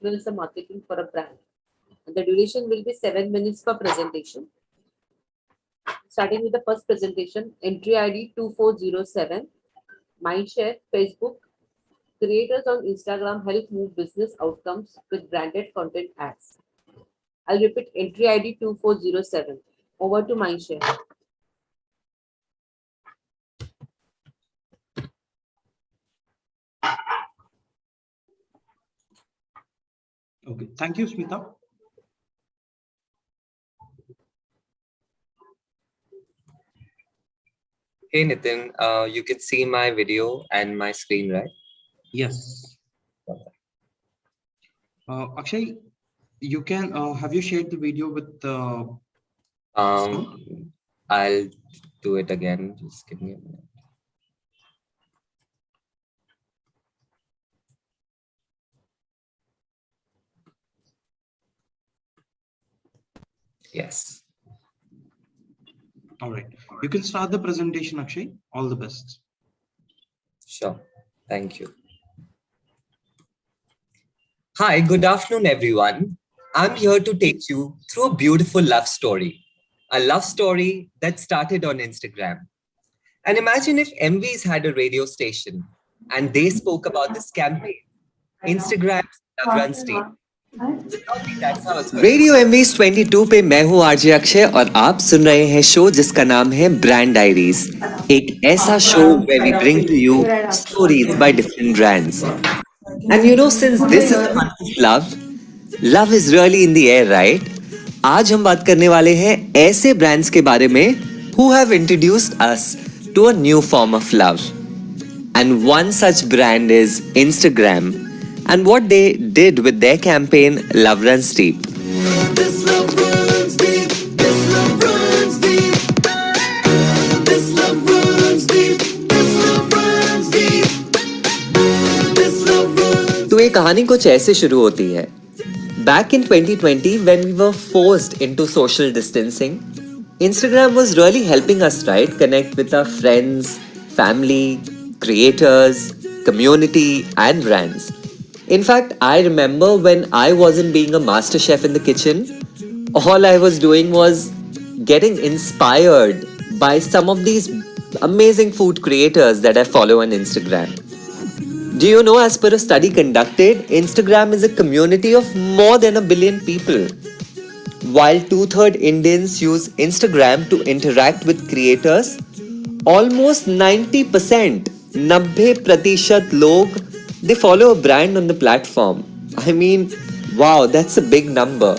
influencer marketing for a brand. And the duration will be 7 minutes per presentation. Starting with the first presentation, entry ID 2407, Mindshare, Facebook. Creators on Instagram help move business outcomes with branded content ads. I'll repeat entry ID 2407. Over to Mindshare. Okay, thank you, Smita. Hey Nitin, you can see my video and my screen, right? Yes. Akshay, you can have you shared the video with the sound? I'll do it again. Just give me a minute. Yes. All right. You can start the presentation, Akshay. All the best. Sure. Thank you. Hi, good afternoon, everyone. I'm here to take you through a beautiful love story. A love story that started on Instagram. And imagine if Emvies had a radio station and they spoke about this campaign, Instagram's Love Runs Deep. Radio एमवीज 22 पे मैं हूँ RJ Akshay और आप सुन रहे हैं show जिसका नाम है ब्रांड डायरीज, एक ऐसा show where we bring to you stories by different brands. And you know, since this is a month of love, love is really in the air, right? आज हम बात करने वाले हैं ऐसे ब्रांड्स के बारे में who have introduced us to a new form of love. And one such brand is Instagram. And what they did with their campaign, Love Runs Deep. This love runs deep. This love runs deep. This love runs deep. This love runs deep. This love runs. तो ये कहानी कुछ ऐसे शुरू होती है. Back in 2020, when we were forced into social distancing, Instagram was really helping us, right? Connect with our friends, family, creators, community, and brands. In fact, I remember when I wasn't being a master chef in the kitchen, all I was doing was getting inspired by some of these amazing food creators that I follow on Instagram. Do you know, as per a study conducted, Instagram is a community of more than 1 billion people. While 2/3 Indians use Instagram to interact with creators, almost 90%, 90% log, they follow a brand on the platform. I mean, wow, that's a big number.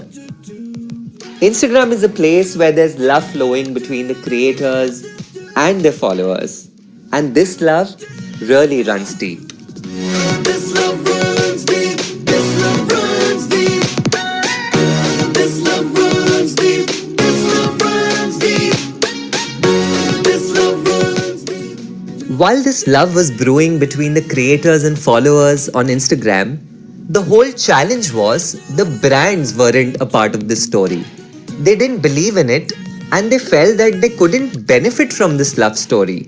Instagram is a place where there's love flowing between the creators and their followers. And this love really runs deep. This love runs deep. This love runs deep. This love runs deep. This love runs deep. This love runs deep. While this love was brewing between the creators and followers on Instagram, the whole challenge was the brands weren't a part of this story. They didn't believe in it and they felt that they couldn't benefit from this love story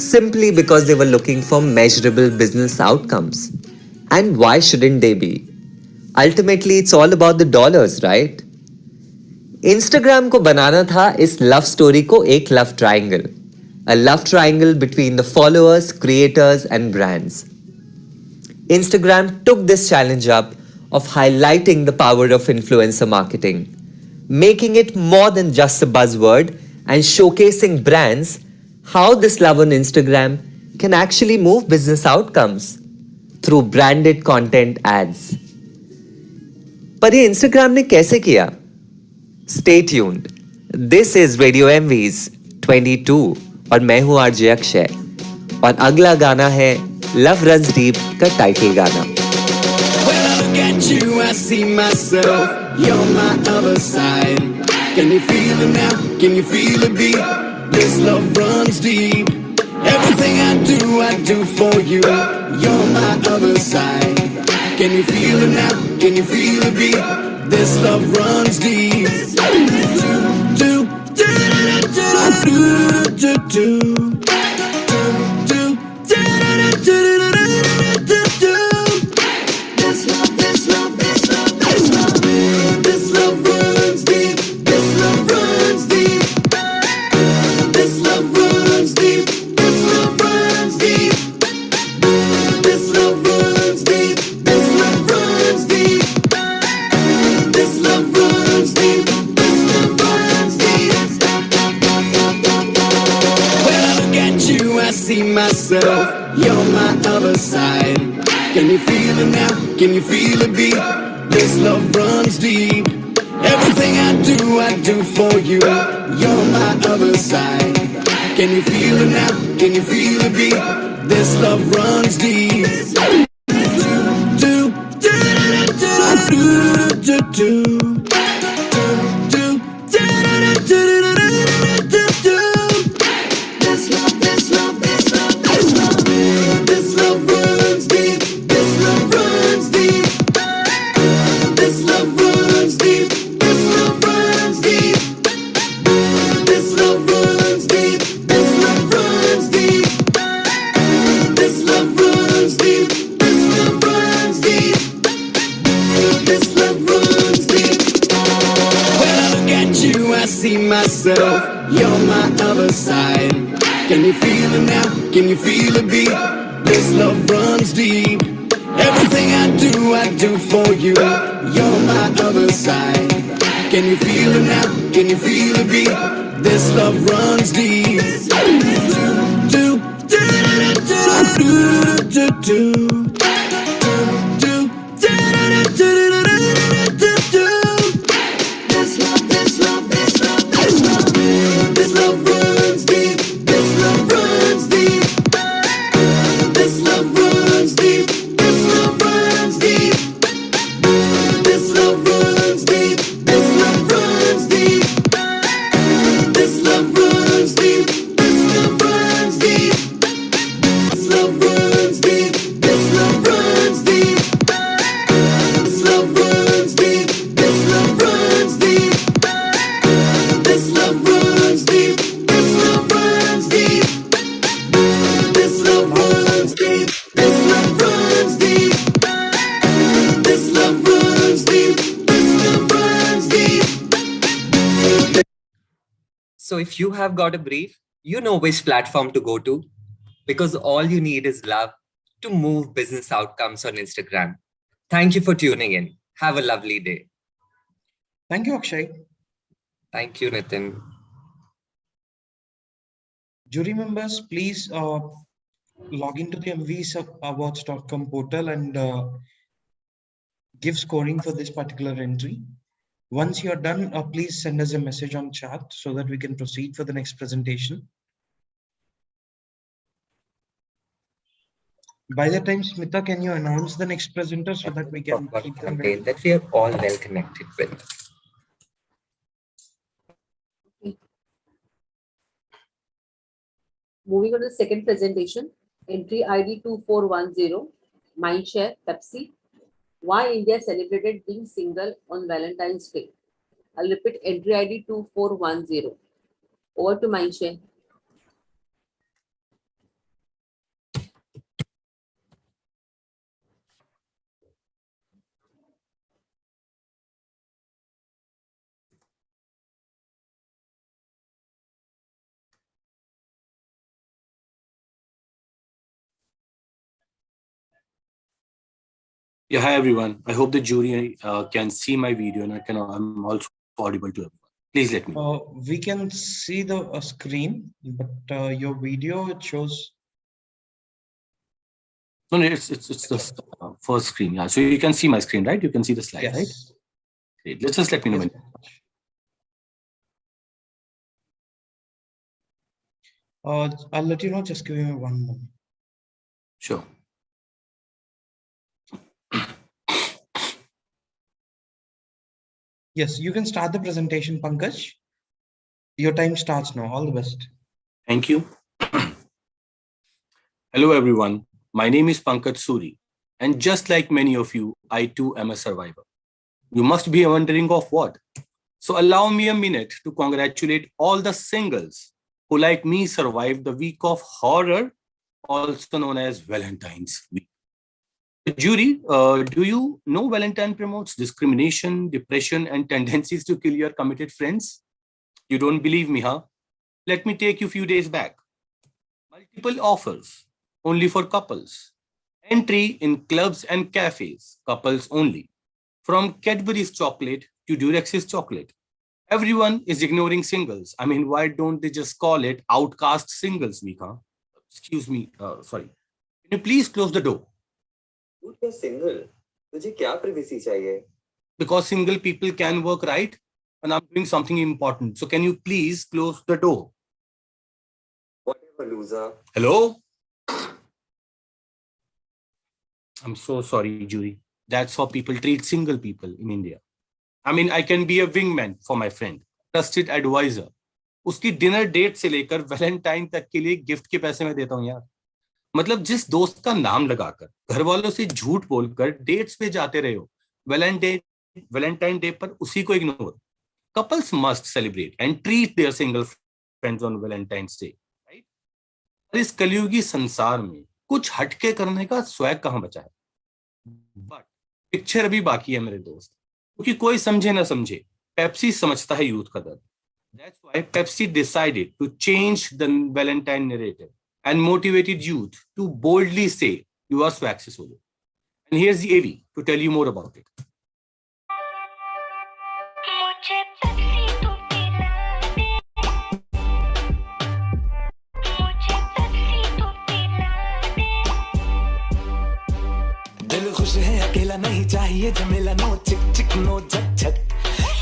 simply because they were looking for measurable business outcomes. And why shouldn't they be? Ultimately, it's all about the dollars, right? Instagram को बनाना था इस love story को एक love triangle. A love triangle between the followers, creators, and brands. Instagram took this challenge up of highlighting the power of influencer marketing, making it more than just a buzzword and showcasing brands how this love on Instagram can actually move business outcomes through branded content ads. पर ये Instagram ने कैसे किया? Stay tuned. This is Radio Emvies 22 और मैं हूँ RJ Akshay और अगला गाना है लव रन्स डीप का टाइटल गाना. When I look at you, I see myself. You're my other side. Can you feel it now? Can you feel the beat? This love runs deep. Everything I do for you. You're my other side. Can you feel it now? Can you feel the beat? This love runs deep. This love Can you feel it now? Can you feel it beat? This love runs deep. Everything I do for you. You're my other side. Can you feel it now? Can you feel it beat? This love runs deep. Do, do, do, do, do, do. This love, this love, this love, this love. This love runs deep. This love runs deep. This love runs deep. This love runs deep. This love runs deep. This love runs deep. This love runs deep. This love runs deep. This love runs deep. When I look at you, I see myself. You're my other side. Can you feel it now? Can you feel it beat? This love runs deep. Everything I do for you. You're my other side. Can you feel it now? Can you feel it beat? This love runs deep. Do, do, do, do, do, do. This love, this love, this love, this love. This love runs deep. This love runs deep. This love runs deep. This love runs deep. This love runs deep. This love runs deep. This love runs deep. This love runs deep. This love runs deep. This love runs deep. This love runs deep. This love runs deep. This love runs deep. This love runs deep. This love runs deep. This love runs deep. This love runs deep. This love runs deep. So if you have got a brief, you know which platform to go to, because all you need is love to move business outcomes on Instagram. Thank you for tuning in. Have a lovely day. Thank you, Akshay. Thank you, Nitin. Jury members, please log into the mvsawards.com portal and give scoring for this particular entry. Once you're done, please send us a message on chat so that we can proceed for the next presentation. By the time, Smita, can you announce the next presenter so that we can keep them ready? Campaign that we are all well connected with. Moving on to the second presentation, entry ID 2410, Mindshare, Pepsi. Why India celebrated being single on Valentine's Day? I'll repeat, entry ID 2410. Over to Mindshare. Yeah, hi everyone. I hope the jury can see my video and I'm also audible to everyone. Please let me know. We can see the screen, but your video, it shows. No, it's the first screen. Yeah, so you can see my screen, right? You can see the slide, Yes. right? Great. Let's just let me know. Yes. I'll let you know. Just give me 1 moment. Sure. Yes, you can start the presentation, Pankaj. Your time starts now. All the best. Thank you. Hello, everyone. My name is Pankaj Suri. And just like many of you, I too am a survivor. You must be wondering of what? So allow me a minute to congratulate all the singles who, like me, survived the week of horror, also known as Valentine's Week. Jury, do you know Valentine promotes discrimination, depression, and tendencies to kill your committed friends? You don't believe me, huh? Let me take you a few days back. Multiple offers, only for couples. Entry in clubs and cafes, couples only. From Cadbury's chocolate to Durex's chocolate. Everyone is ignoring singles. I mean, why don't they just call it Outcast Singles Week, huh? Excuse me, sorry. Can you please close the door? तू क्या single? तुझे क्या privacy चाहिए? Because single people can work, right? And I'm doing something important. So can you please close the door? Whatever, loser. Hello? I'm so sorry, Jury. That's how people treat single people in India. I mean, I can be a wingman for my friend, trusted advisor. उसकी dinner date से लेकर Valentine तक के लिए gift के पैसे मैं देता हूँ यार. मतलब जिस दोस्त का नाम लगाकर घर वालों से झूठ बोलकर डेट्स पे जाते रहे हो, वैलेंटाइन डे पर उसी को ignore. Couples must celebrate and treat their single friends on Valentine's Day, right? और इस कलयुगी संसार में कुछ हटके करने का स्वैग कहां बचा है? बट पिक्चर अभी बाकी है मेरे दोस्त, क्योंकि कोई समझे ना समझे, पेप्सी समझता है यूथ का दर्द. That's why Pepsi decided to change the Valentine narrative and motivated youth to boldly say you are swag se solo. And here's the AV to tell you more about it. दिल खुश है अकेला नहीं चाहिए झमेला no चिक चिक no झक झक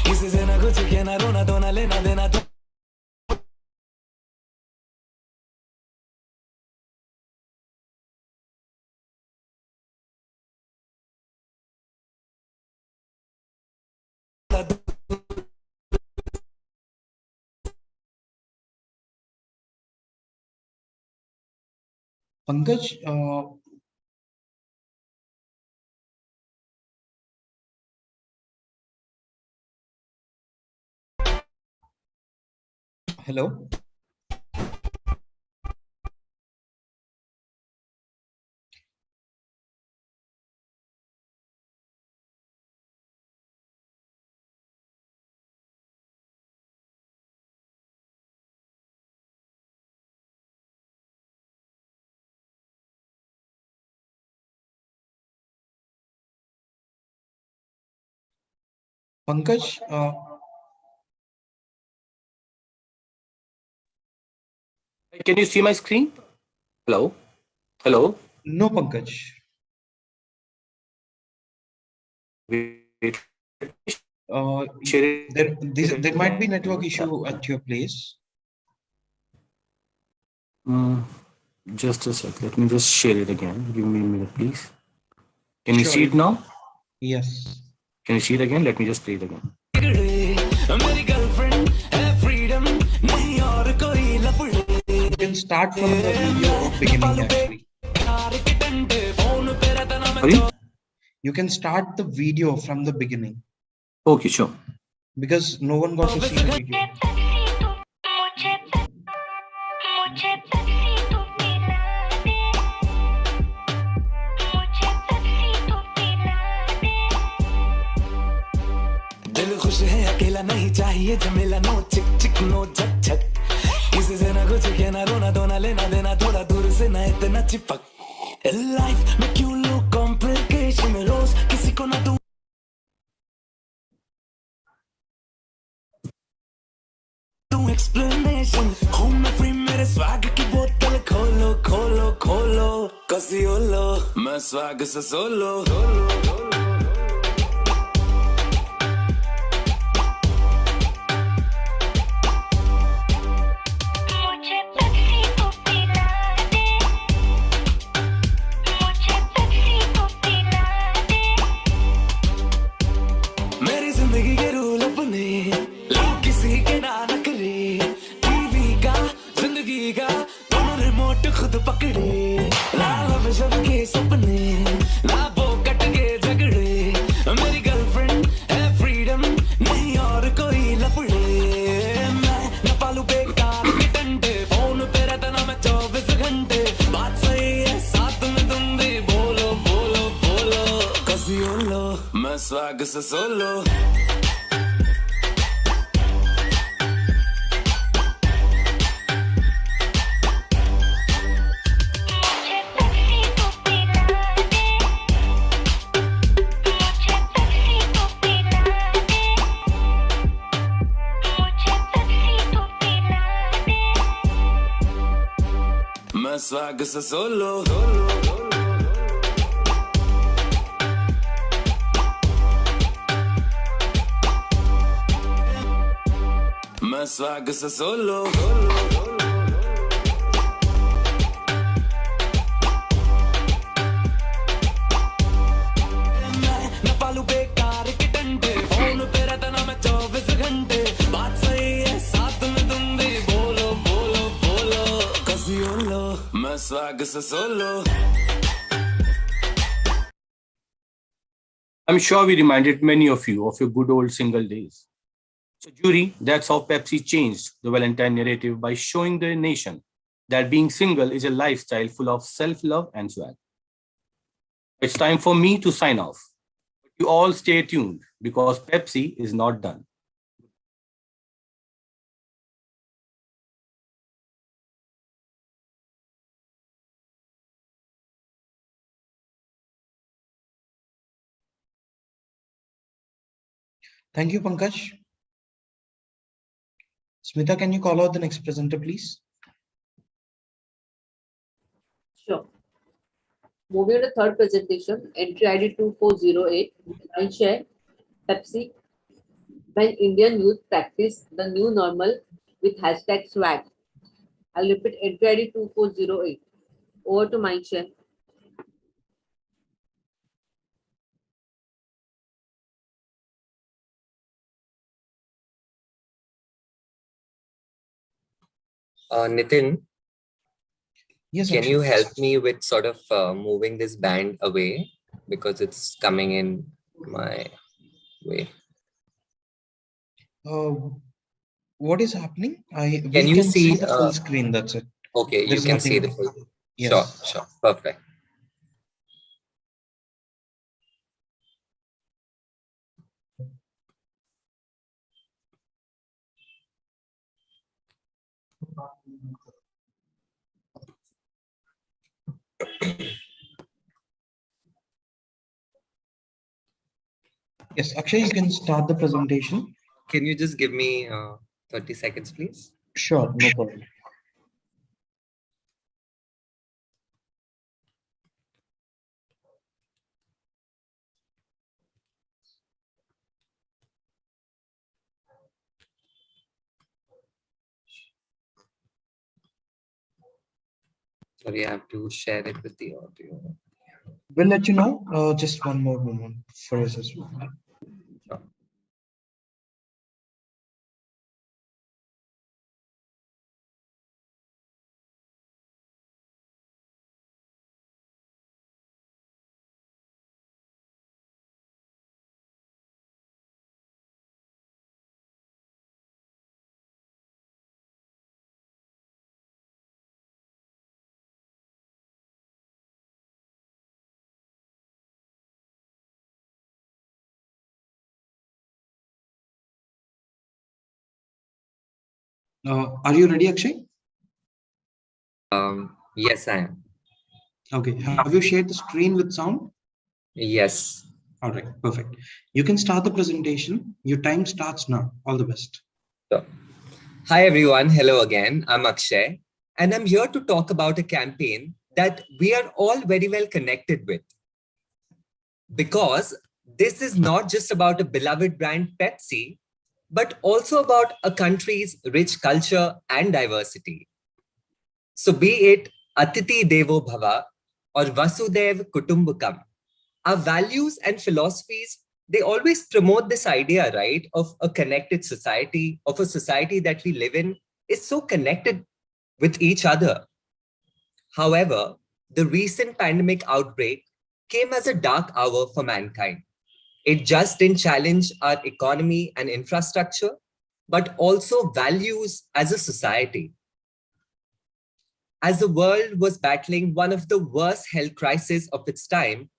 किसी से ना कुछ कहना रोना धोना लेना देना तो Pankaj, hello. Pankaj, Can you see my screen? Hello? Hello? no, Pankaj. Wait. Uh, Share it. there might be network issue at your place. Just a sec. Let me just share it again. Give me a minute, please. Can you Sure. see it now? Yes. Can you see it again? Let me just play it again. मेरी girlfriend है freedom नहीं और कोई लफड़े You can start from the video beginning actually. यार के डंडे phone पे रहता ना मैं Sorry? You can start the video from the beginning Okay, sure. because no one got to see the video. दिल खुश है अकेला नहीं चाहिए झमेला नो चिक चिक नो झक झक किसी से ना कुछ कहना रोना धोना लेना देना थोड़ा दूर से ना इतना चिपक लाइफ में क्यों लो कॉम्प्लिकेशन रोज किसी को ना दूं एक्सप्लेनेशन हूँ मैं फ्री मेरे स्वैग की बोतल खोलो खोलो खोलो कसी ओलो मैं स्वैग से सोलो मेरी जिंदगी के रूल अपने लोग किसी के ना नकरे टीवी का जिंदगी का दोनों रिमोट खुद पकड़े लाल सबके सपने ना वो कट के झगड़े मेरी गर्लफ्रेंड है फ्रीडम नहीं और कोई लफड़े मैं न पालू बेकार के डंडे फोन पे रहता ना मैं 24 घंटे बात सही है साथ में तुम भी बोलो बोलो बोलो कसी ओलो मैं स्वैग से सोलो मैं स्वैग से सोलो मैं स्वैग से सोलो मैं पालू बेकार के डंडे फोन पे रहता ना मैं 24 घंटे बात सही है साथ में तुम भी बोलो बोलो बोलो कसियोलो मैं स्वैग से solo I'm sure we reminded many of you of your good old single days. So, jury, that's how Pepsi changed the Valentine narrative by showing the nation that being single is a lifestyle full of self love and swag. It's time for me to sign off. You all stay tuned because Pepsi is not done. Thank you, Pankaj. Smita, can you call out the next presenter, please? Sure. Moving to the third presentation, entry ID 2408, and share Pepsi when Indian youth practice the new normal with hashtag swag. I'll repeat entry ID 2408. Over to Mindshare. Nitin, Yes, can Akshay. you help me with sort of moving this band away because it's coming in my way? What is happening? Can We you can see? see the full screen. That's it. Okay, you There's can see the nothing. full. Yes. Sure, perfect. Yes, Akshay, you can start the presentation. Can you just give me 30 seconds, please? Sure, no problem. Sorry, I have to share it with the audio. We'll let you know. Just one more moment for us as well. Sure. Are you ready, Akshay? Yes, I am. Okay. Have you shared the screen with sound? Yes. All right, perfect. You can start the presentation. Your time starts now. All the best. Sure. Hi, everyone. Hello again. I'm Akshay, and I'm here to talk about a campaign that we are all very well connected with. Because this is not just about a beloved brand, Pepsi, but also about a country's rich culture and diversity. So be it Atiti Devo Bhava or Vasudev Kutumbakam, our values and philosophies, they always promote this idea, right, of a connected society, of a society that we live in is so connected with each other. However, the recent pandemic outbreak came as a dark hour for mankind. It just didn't challenge our economy and infrastructure, but also values as a society. As the world was battling one of the worst health crises of its time,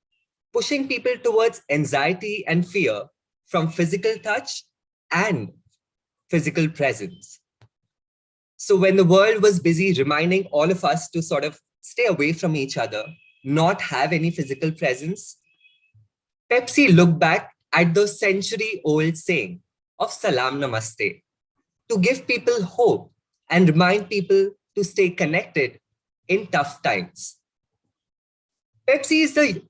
pushing people towards anxiety and fear from physical touch and physical presence. So when the world was busy reminding all of us to sort of stay away from each other, not have any physical presence, Pepsi looked back at the century-old saying of Salam Namaste to give people hope and remind people to stay connected in tough times. Pepsi is the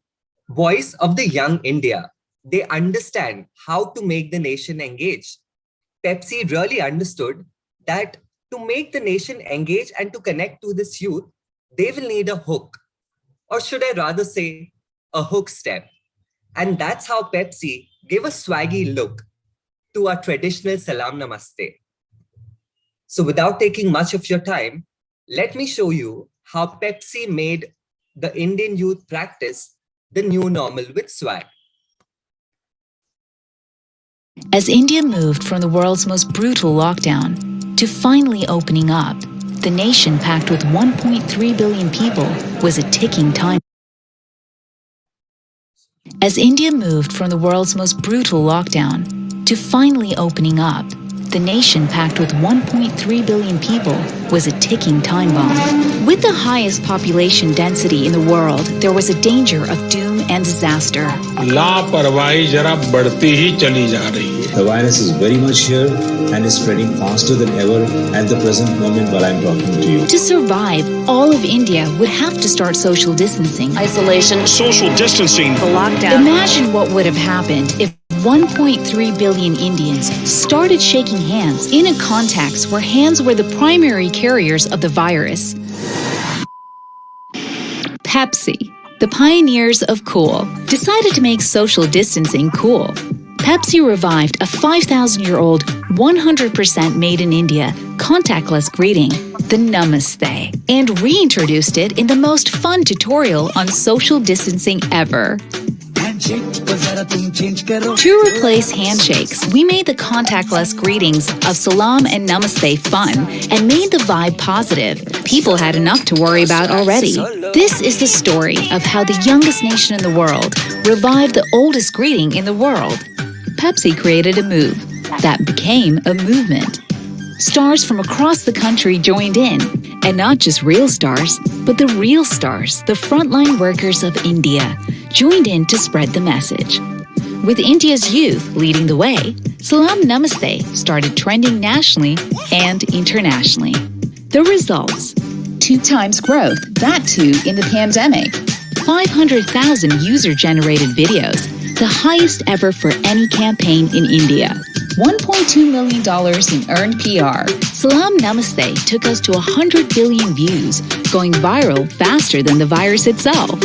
voice of the young India. They understand how to make the nation engage. Pepsi really understood that to make the nation engage and to connect to this youth, they will need a hook. Or should I rather say, a hook step. And that's how Pepsi gave a swaggy look to our traditional Salam Namaste. So without taking much of your time, let me show you how Pepsi made the Indian youth practice the new normal with swag. As India moved from the world's most brutal lockdown to finally opening up, the nation packed with 1.3 billion people was a ticking time. As India moved from the world's most brutal lockdown to finally opening up, the nation packed with 1.3 billion people was a ticking time bomb. With the highest population density in the world, there was a danger of doom and disaster. लापरवाही जरा बढ़ती ही चली जा रही है. The virus is very much here and is spreading faster than ever at the present moment while I'm talking to you. To survive, all of India would have to start social distancing. Isolation, Social distancing. the lockdown. Imagine what would have happened if 1.3 billion Indians started shaking hands in a context where hands were the primary carriers of the virus. Pepsi, the pioneers of cool, decided to make social distancing cool. Pepsi revived a 5,000-year-old, 100% made in India contactless greeting, the Namaste, and reintroduced it in the most fun tutorial on social distancing ever. To replace handshakes, we made the contactless greetings of Salam and Namaste fun and made the vibe positive. People had enough to worry about already. This is the story of how the youngest nation in the world revived the oldest greeting in the world. Pepsi created a move that became a movement. Stars from across the country joined in, and not just real stars, but the real stars, the frontline workers of India, joined in to spread the message. With India's youth leading the way, Salam Namaste started trending nationally and internationally. The results: 2 times growth, that too in the pandemic. 500,000 user-generated videos, the highest ever for any campaign in India. $1.2 million in earned PR. Salam Namaste took us to 100 billion views, going viral faster than the virus itself.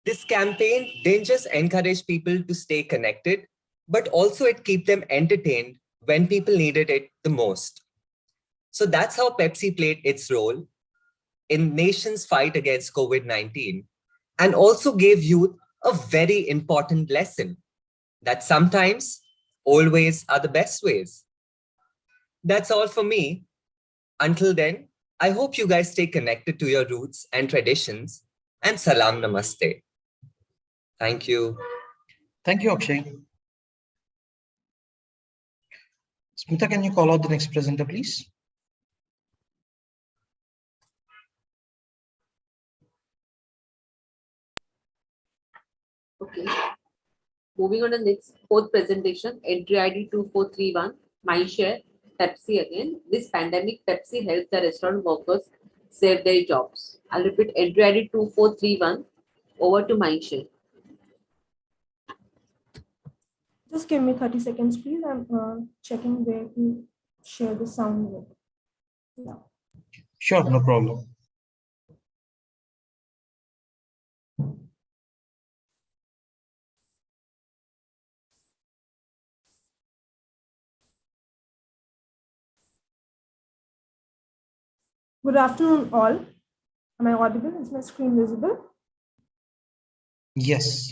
This campaign didn't just encourage people to stay connected, but also it kept them entertained when people needed it the most. So that's how Pepsi played its role in nation's fight against COVID-19 and also gave youth a very important lesson that sometimes old ways are the best ways. That's all for me. Until then, I hope you guys stay connected to your roots and traditions, and Salam Namaste. Thank you. Thank you, Akshay. Smita, can you call out the next presenter, please? Okay. Moving on to the next fourth presentation, entry ID 2431, Mindshare, Pepsi again. This pandemic, Pepsi helped the restaurant workers save their jobs. I'll repeat, entry ID 2431, over to Mindshare. Just give me 30 seconds, please. I'm checking where to share the sound with. Yeah. Sure, no problem. Good afternoon, all. Am I audible? Is my screen visible? Yes,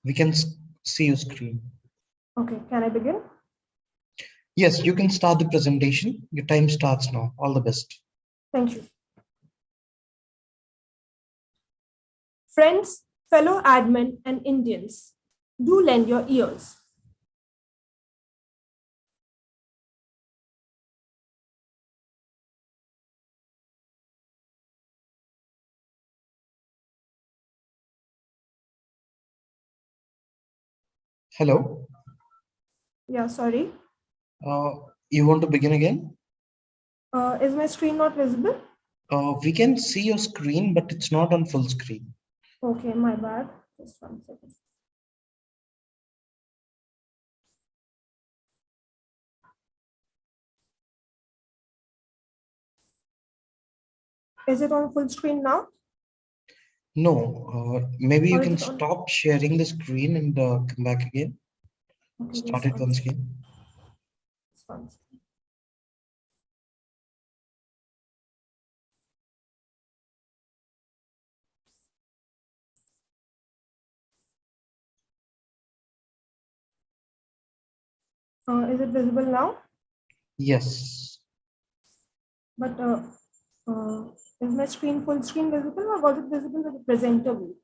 we can see your screen. Okay, can I begin? Yes, you can start the presentation. Your time starts now. All the best. Thank you. Friends, fellow admin and Indians, do lend your ears. Hello. Yeah, sorry. You want to begin again? Is my screen not visible? We can see your screen, but it's not on full screen. Okay, my bad. Just 1 second. Is it on full screen now? No, maybe you Or is can it on? stop sharing the screen and come back again. Okay, Start just it once again. one second. Is it visible now? Yes. But is my screen full screen visible, or was it visible with the presenter view?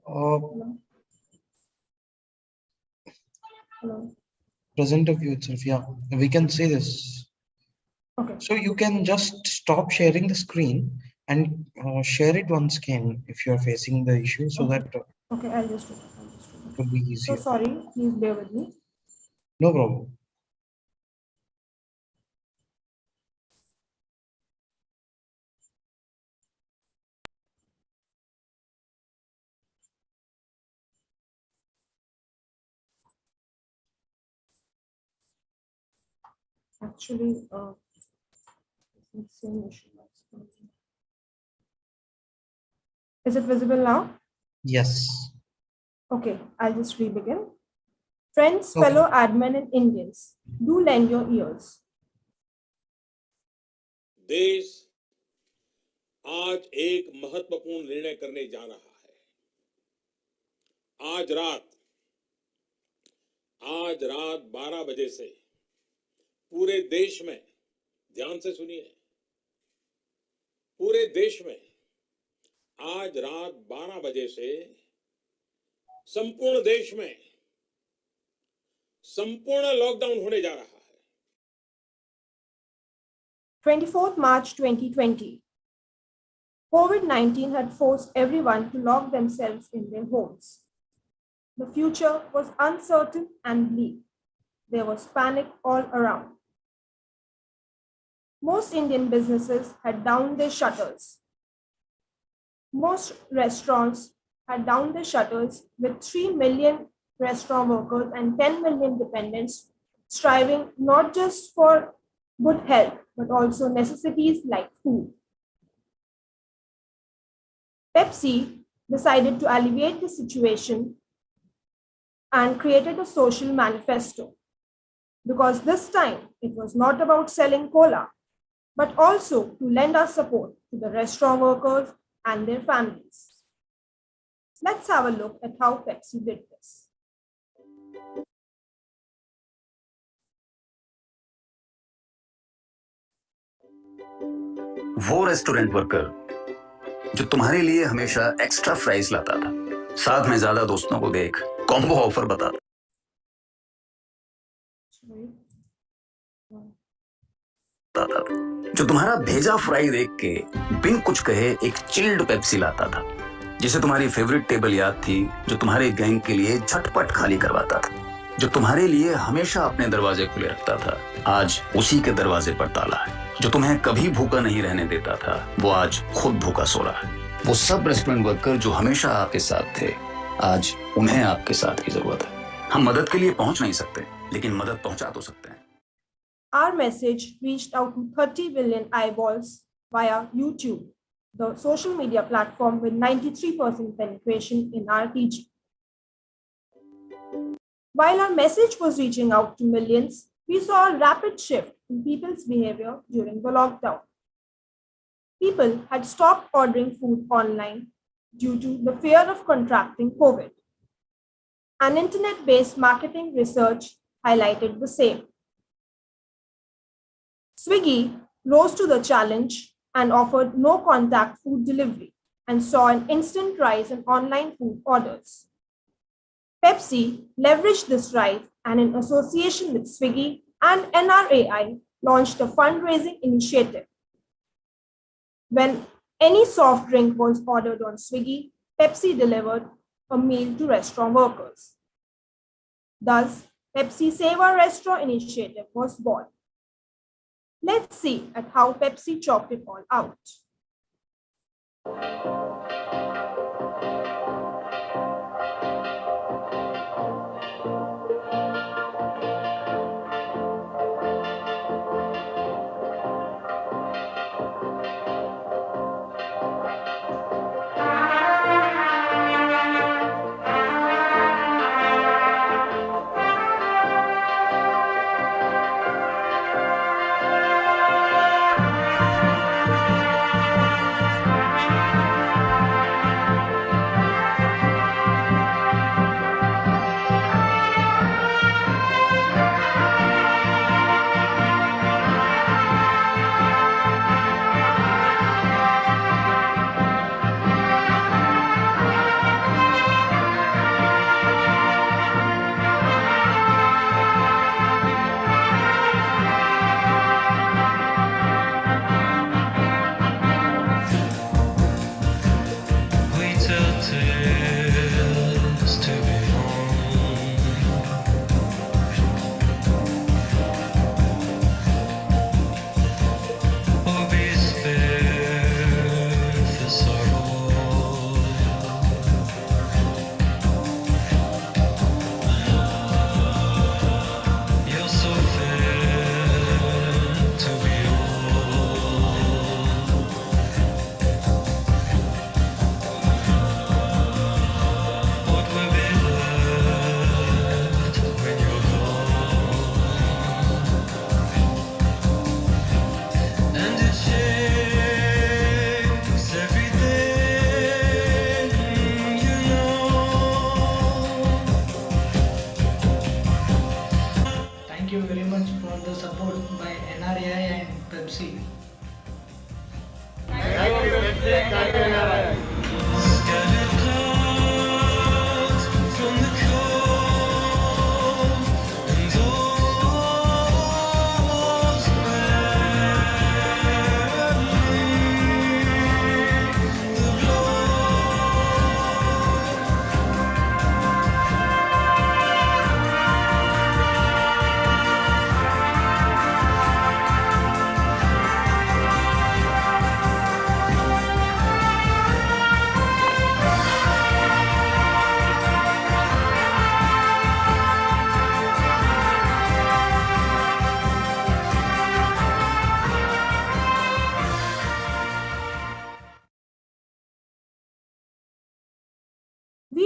Uh, Hello. present of you itself. Yeah, we can say this. Okay. So you can just stop sharing the screen and share it once again if you're facing the issue, so Okay. that Okay, I'll just do that. I'll just do it will be that. So easier. sorry, please bear with me. No problem. Actually, same issue. Is it visible now? Yes. Okay, I'll just re-begin. Friends, Okay. fellow admin and Indians, do lend your ears. देश आज एक महत्वपूर्ण निर्णय करने जा रहा है। आज रात 12 बजे से पूरे देश में, ध्यान से सुनिए, पूरे देश में आज रात 12 बजे से संपूर्ण देश में संपूर्ण लॉकडाउन होने जा रहा है। 24th March 2020. COVID-19 had forced everyone to lock themselves in their homes. The future was uncertain and bleak. There was panic all around. Most Indian businesses had downed their shutters. Most restaurants had downed their shutters, with 3 million restaurant workers and 10 million dependents striving not just for good health, but also necessities like food. Pepsi decided to alleviate the situation and created a social manifesto, because this time it was not about selling cola, but also to lend our support to the restaurant workers and their families. Let's have a look at how Pepsi did this. वो restaurant worker जो तुम्हारे लिए हमेशा extra fries लाता था, साथ में ज्यादा दोस्तों को देख कॉम्बो ऑफर बताता था, जो तुम्हारा भेजा फ्राई देख के बिन कुछ कहे एक चिल्ड पेप्सी लाता था, जिसे तुम्हारी फेवरेट टेबल याद थी, जो तुम्हारे गैंग के लिए झटपट खाली करवाता था, जो तुम्हारे लिए हमेशा अपने दरवाजे खुले रखता था, आज उसी के दरवाजे पर ताला है। जो तुम्हें कभी भूखा नहीं रहने देता था, वो आज खुद भूखा सो रहा है। वो सब रेस्टोरेंट वर्कर जो हमेशा आपके साथ थे, आज उन्हें आपके साथ की जरूरत है। हम मदद के लिए पहुंच नहीं सकते, लेकिन मदद पहुंचा तो सकते हैं। Our message reached out to 30 billion eyeballs via YouTube, the social media platform with 93% penetration in our region. While our message was reaching out to millions, we saw a rapid shift in people's behavior during the lockdown. People had stopped ordering food online due to the fear of contracting COVID. And internet-based marketing research highlighted the same. Swiggy rose to the challenge and offered no-contact food delivery and saw an instant rise in online food orders. Pepsi leveraged this rise and, in association with Swiggy and NRAI, launched a fundraising initiative. When any soft drink was ordered on Swiggy, Pepsi delivered a meal to restaurant workers. Thus, Pepsi Save Our Restaurant initiative was born. Let's see at how Pepsi chalked it all out.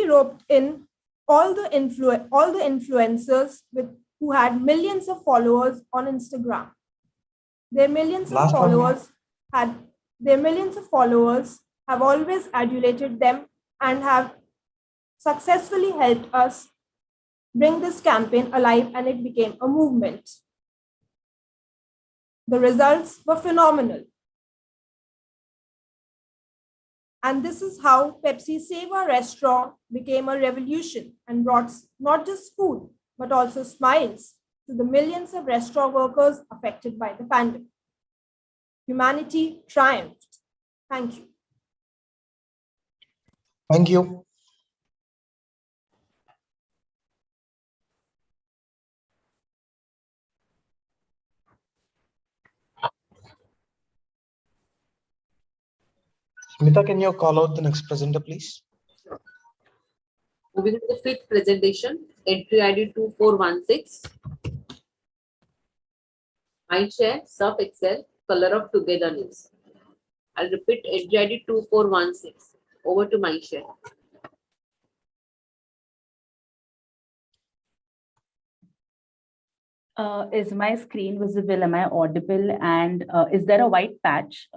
roped in all the influencers who had millions of followers on Instagram. Their millions of Last one. followers have always adulated them and have successfully helped us bring this campaign alive, and it became a movement. The results were phenomenal. And this is how Pepsi Save Our Restaurant became a revolution and brought not just food, but also smiles to the millions of restaurant workers affected by the pandemic. Humanity triumphed. Thank you. Thank you. Smita, can you call out the next presenter, please? Moving to the fifth presentation, entry ID 2416. Mindshare, Surf Excel, color of togetherness. I'll repeat entry ID 2416. Over to Mindshare. Is my screen visible? Am I audible? And is there a white patch?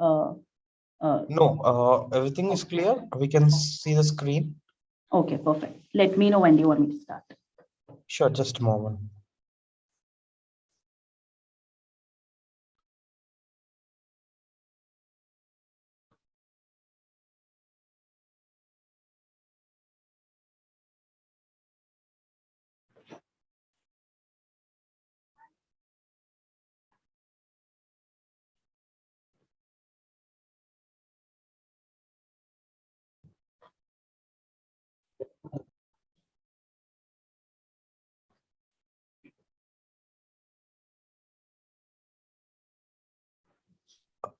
No, everything is clear. We can see the screen. Okay, perfect. Let me know when you want me to start. Sure, just a moment.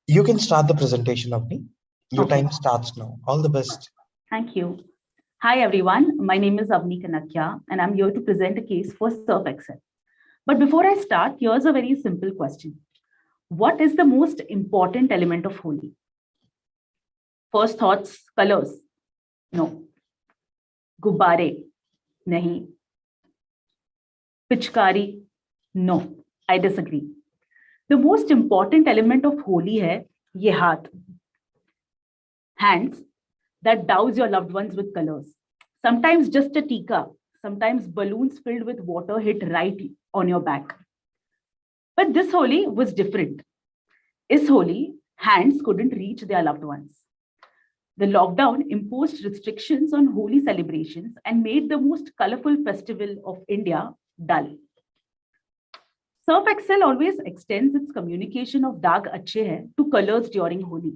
You can start the presentation, Avni. Your Okay. time starts now. All the best. Thank you. Hi, everyone. My name is Avni Kanakya, and I'm here to present a case for Surf Excel. But before I start, here's a very simple question. What is the most important element of Holi? First thoughts, colors. No. Gubbare. Nahi. Pichkari. No. I disagree. The most important element of Holi hai ye haath. Hands that douse your loved ones with colors. Sometimes just a tika, sometimes balloons filled with water hit right on your back. But this Holi was different. Is Holi, hands couldn't reach their loved ones. The lockdown imposed restrictions on Holi celebrations and made the most colorful festival of India dull. Surf Excel always extends its communication of Daag Achhe Hai to colors during Holi.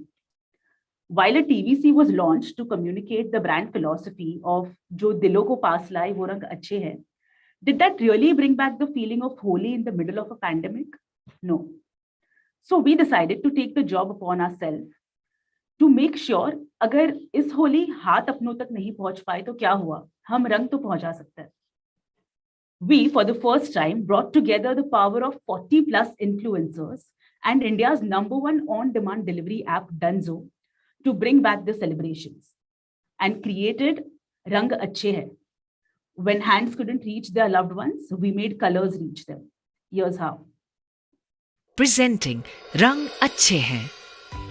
While a TVC was launched to communicate the brand philosophy of Jo Dilo Ko Paas Laaye Wo Rang Achhe Hai, did that really bring back the feeling of Holi in the middle of a pandemic? No. So we decided to take the job upon ourselves to make sure अगर इस होली हाथ अपनों तक नहीं पहुंच पाए तो क्या हुआ, हम रंग तो पहुंचा सकते हैं. We, for the first time, brought together the power of 40 plus influencers and India's #1 on-demand delivery app, Dunzo, to bring back the celebrations and created Rang Achhe Hai. When hands couldn't reach their loved ones, we made colors reach them. Here's how. Presenting Rang Achhe Hai.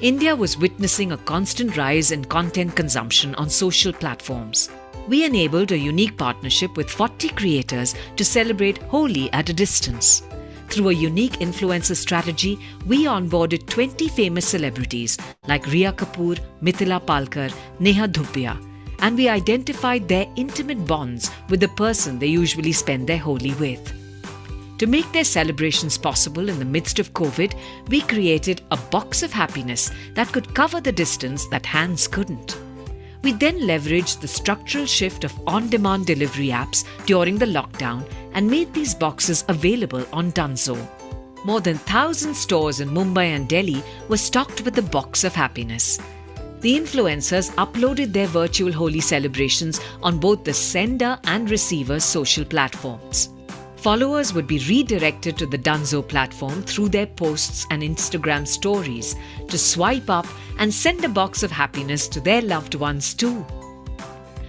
India was witnessing a constant rise in content consumption on social platforms. We enabled a unique partnership with 40 creators to celebrate Holi at a distance. Through a unique influencer strategy, we onboarded 20 famous celebrities like Riya Kapoor, Mithila Palkar, Neha Dhupia, and we identified their intimate bonds with the person they usually spend their Holi with. To make their celebrations possible in the midst of COVID, we created a box of happiness that could cover the distance that hands couldn't. We then leveraged the structural shift of on-demand delivery apps during the lockdown and made these boxes available on Dunzo. More than 1,000 stores in Mumbai and Delhi were stocked with the box of happiness. The influencers uploaded their virtual Holi celebrations on both the sender and receiver's social platforms. Followers would be redirected to the Dunzo platform through their posts and Instagram stories to swipe up and send a box of happiness to their loved ones too.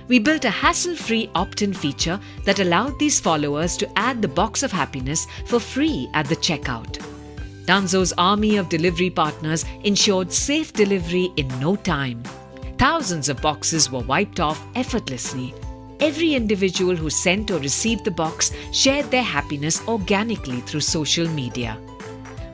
We built a hassle-free opt-in feature that allowed these followers to add the box of happiness for free at the checkout. Dunzo's army of delivery partners ensured safe delivery in no time. Thousands of boxes were wiped off effortlessly. Every individual who sent or received the box shared their happiness organically through social media.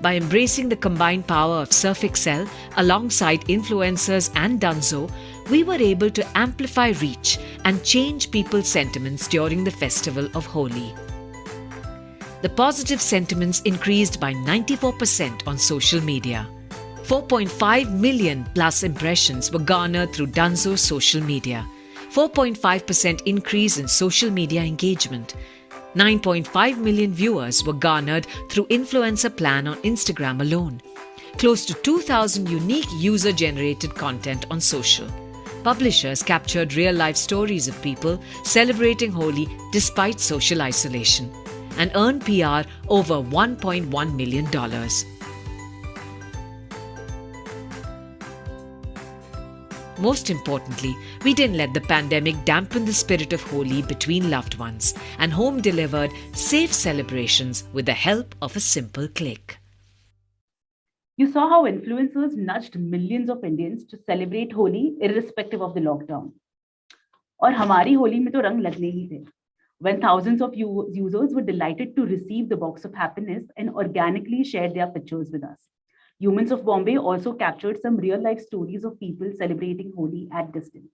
By embracing the combined power of Surf Excel alongside influencers and Dunzo, we were able to amplify reach and change people's sentiments during the festival of Holi. The positive sentiments increased by 94% on social media. 4.5 million plus impressions were garnered through Dunzo's social media. 4.5% increase in social media engagement. 9.5 million viewers were garnered through Influencer Plan on Instagram alone. Close to 2,000 unique user-generated content on social. Publishers captured real-life stories of people celebrating Holi despite social isolation and earned PR over $1.1 million. Most importantly, we didn't let the pandemic dampen the spirit of Holi between loved ones and home-delivered safe celebrations with the help of a simple click. You saw how influencers nudged millions of Indians to celebrate Holi irrespective of the lockdown. और हमारी होली में तो रंग लगने ही थे. When thousands of users were delighted to receive the box of happiness and organically shared their pictures with us. Humans of Bombay also captured some real-life stories of people celebrating Holi at distance.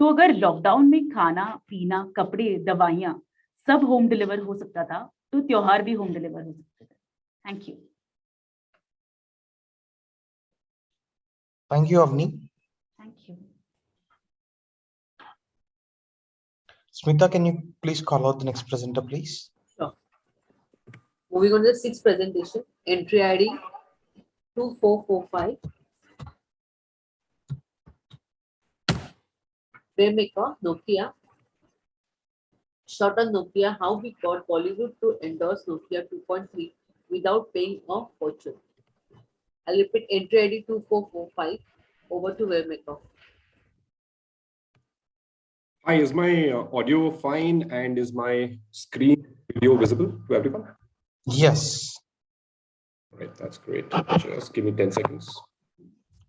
तो अगर lockdown में खाना, पीना, कपड़े, दवाइयाँ सब home deliver हो सकता था, तो त्योहार भी होम डिलीवर हो सकते थे. Thank you. Thank you, Avni. Thank you. Smita, can you please call out the next presenter, please? Sure. Moving on to the sixth presentation, entry ID 2445. Waymaker, Nokia. Shot on Nokia, how we got Bollywood to endorse Nokia 2.3 without paying a fortune. I'll repeat, entry ID 2445. Over to Waymaker. Hi, is my audio fine and is my screen video visible to everyone? Yes. All right, that's great. Just give me 10 seconds.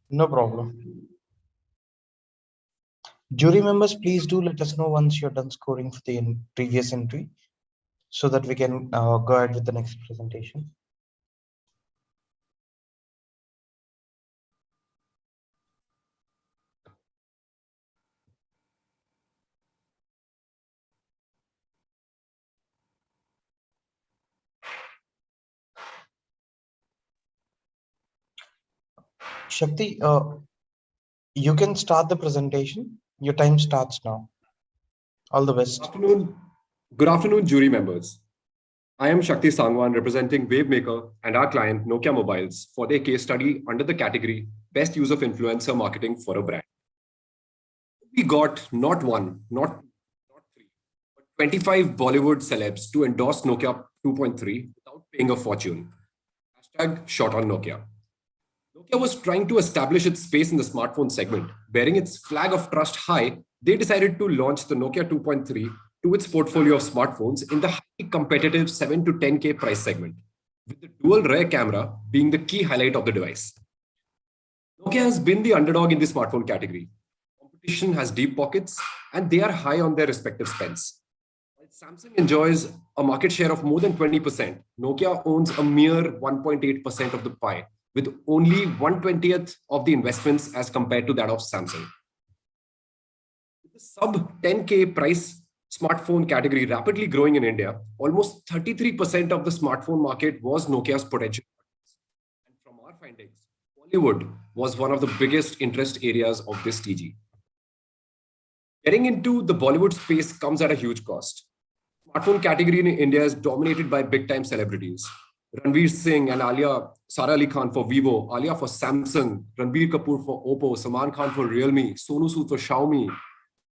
No problem. Jury members, please do let us know once you're done scoring for the previous entry so that we can go ahead with the next presentation. Shakti, you can start the presentation. Your time starts now. All the best. Good afternoon, jury members. I am Shakti Sangwan representing Wavemaker and our client Nokia Mobiles for their case study under the category Best Use of Influencer Marketing for a Brand. We got not one, not three, but 25 Bollywood celebs to endorse Nokia 2.3 without paying a fortune. Hashtag shot on Nokia. Nokia was trying to establish its space in the smartphone segment. Bearing its flag of trust high, they decided to launch the Nokia 2.3 to its portfolio of smartphones in the highly competitive 7 to 10K price segment, with the dual rear camera being the key highlight of the device. Nokia has been the underdog in the smartphone category. Competition has deep pockets and they are high on their respective spends. While Samsung enjoys a market share of more than 20%, Nokia owns a mere 1.8% of the pie, with only 1/20th of the investments as compared to that of Samsung. With the sub 10K price smartphone category rapidly growing in India, almost 33% of the smartphone market was Nokia's potential. And from our findings, Bollywood was one of the biggest interest areas of this TG. Getting into the Bollywood space comes at a huge cost. Smartphone category in India is dominated by big-time celebrities. Ranveer Singh and Alia, Sara Ali Khan for Vivo, Alia for Samsung, Ranbir Kapoor for Oppo, Salman Khan for Realme, Sonu Sood for Xiaomi.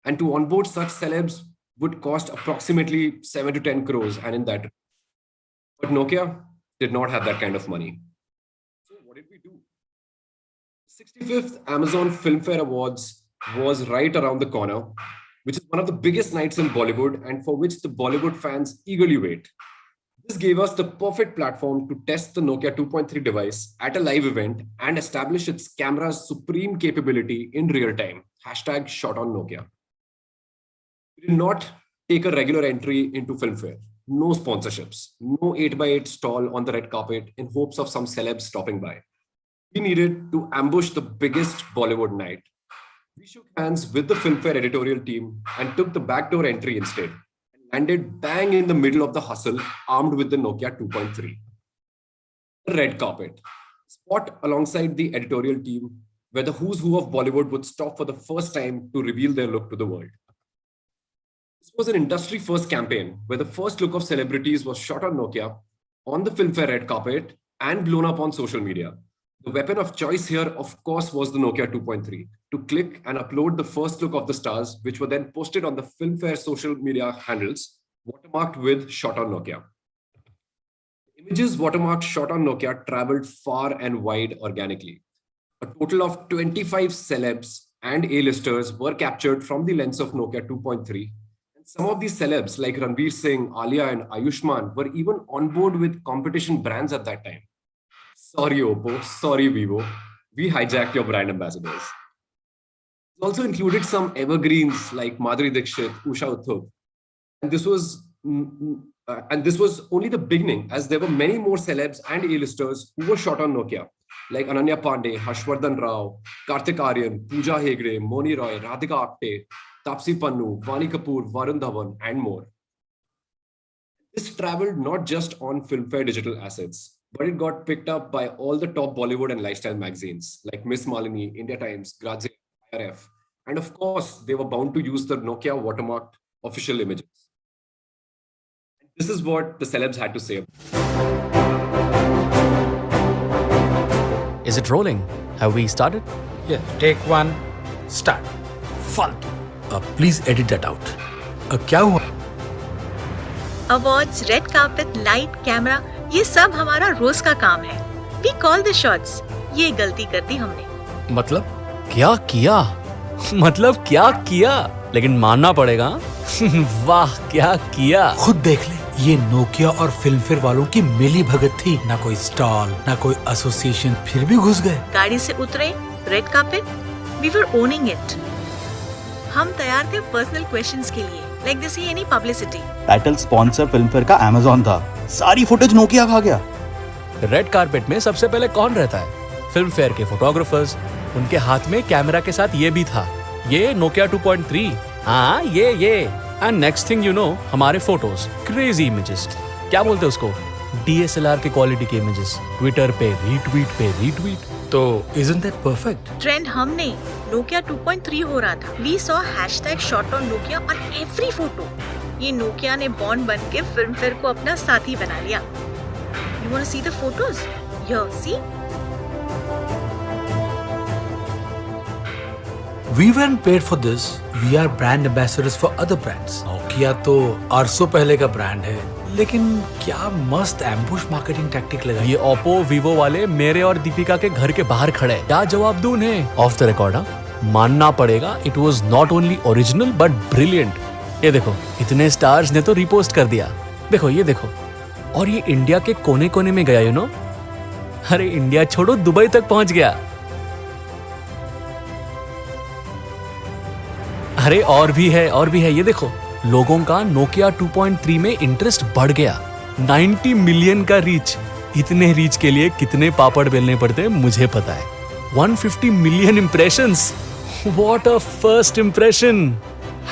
And to onboard such celebs would cost approximately 7 to 10 crores and in that. But Nokia did not have that kind of money. So what did we do? 65th Amazon Filmfare Awards was right around the corner. which is one of the biggest nights in Bollywood and for which the Bollywood fans eagerly wait. This gave us the perfect platform to test the Nokia 2.3 device at a live event and establish its camera's supreme capability in real time. Hashtag shot on Nokia. We did not take a regular entry into Filmfare. No sponsorships, no 8x8 stall on the red carpet in hopes of some celebs stopping by. We needed to ambush the biggest Bollywood night. We shook hands with the Filmfare editorial team and took the backdoor entry instead. Landed bang in the middle of the hustle, armed with the Nokia 2.3. The red carpet, spot alongside the editorial team, where the who's who of Bollywood would stop for the first time to reveal their look to the world. This was an industry-first campaign where the first look of celebrities was shot on Nokia, on the Filmfare red carpet, and blown up on social media. The weapon of choice here, of course, was the Nokia 2.3, to click and upload the first look of the stars, which were then posted on the Filmfare social media handles, watermarked with shot on Nokia. Images watermarked shot on Nokia traveled far and wide organically. A total of 25 celebs and A-listers were captured from the lens of Nokia 2.3. And some of these celebs like Ranveer Singh, Alia and Ayushmann were even on board with competition brands at that time. Sorry Oppo, sorry Vivo, we hijacked your brand ambassadors. It also included some evergreens like Madhuri Dixit, Usha Uthup. And this was only the beginning, as there were many more celebs and A-listers who were shot on Nokia, like Ananya Pandey, Harshvardhan Rao, Kartik Aaryan, Pooja Hegde, Moni Roy, Radhika Apte, Tapsi Pannu, Vani Kapoor, Varun Dhawan, and more. This traveled not just on Filmfare digital assets, but it got picked up by all the top Bollywood and lifestyle magazines like Miss Malini, India Times, Grazia, IRF, and of course, they were bound to use the Nokia watermarked official images. This is what the celebs had to say. Is it rolling? Have we started? Yeah, take one, start. Fault. Please edit that out. क्या हुआ? Awards, red carpet, light, camera, ये सब हमारा रोज का काम है. We call the shots. ये गलती कर दी हमने. मतलब क्या किया? मतलब क्या किया? लेकिन मानना पड़ेगा. वाह क्या किया? खुद देख ले. ये नोकिया और फिल्मफेयर वालों की मिली भगत थी. ना कोई स्टॉल, ना कोई एसोसिएशन, फिर भी घुस गए. गाड़ी से उतरे, red carpet, we were owning it. हम तैयार थे पर्सनल क्वेश्चंस के लिए. Like they see any publicity. Title sponsor Filmfare का Amazon था. सारी फुटेज नोकिया खा गया. रेड कार्पेट में सबसे पहले कौन रहता है? फिल्मफेयर के फोटोग्राफर्स. उनके हाथ में कैमरा के साथ ये भी था. ये नोकिया 2.3. हाँ ये. And next thing you know, हमारे फोटोज, क्रेजी इमेजेस. क्या बोलते हैं उसको? DSLR के क्वालिटी के इमेजेस. ट्विटर पे रीट्वीट. तो isn't that perfect? ट्रेंड हम नहीं, नोकिया 2.3 हो रहा था. We saw hashtag shot on Nokia on every photo. ये नोकिया ने बॉन्ड बन के फिल्मफेयर को अपना साथी बना लिया. You want to see the photos? Here, see? We weren't paid for this. We are brand ambassadors for other brands. Nokia तो अरसों पहले का ब्रांड है. लेकिन क्या मस्त एम्बुश मार्केटिंग टैक्टिक लगा. ये ओप्पो वीवो वाले मेरे और दीपिका के घर के बाहर खड़े. क्या जवाब दूं उन्हें? Of the record. मानना पड़ेगा, it was not only original but brilliant. ये देखो, इतने स्टार्स ने तो रिपोस्ट कर दिया. देखो ये देखो. और ये इंडिया के कोने कोने में गया, यू नो. अरे इंडिया छोड़ो, दुबई तक पहुंच गया. अरे और भी है. ये देखो, लोगों का नोकिया 2.3 में इंटरेस्ट बढ़ गया. 90 मिलियन का रीच. इतने रीच के लिए कितने पापड़ बेलने पड़ते हैं मुझे पता है. 150 million impressions. What a first impression.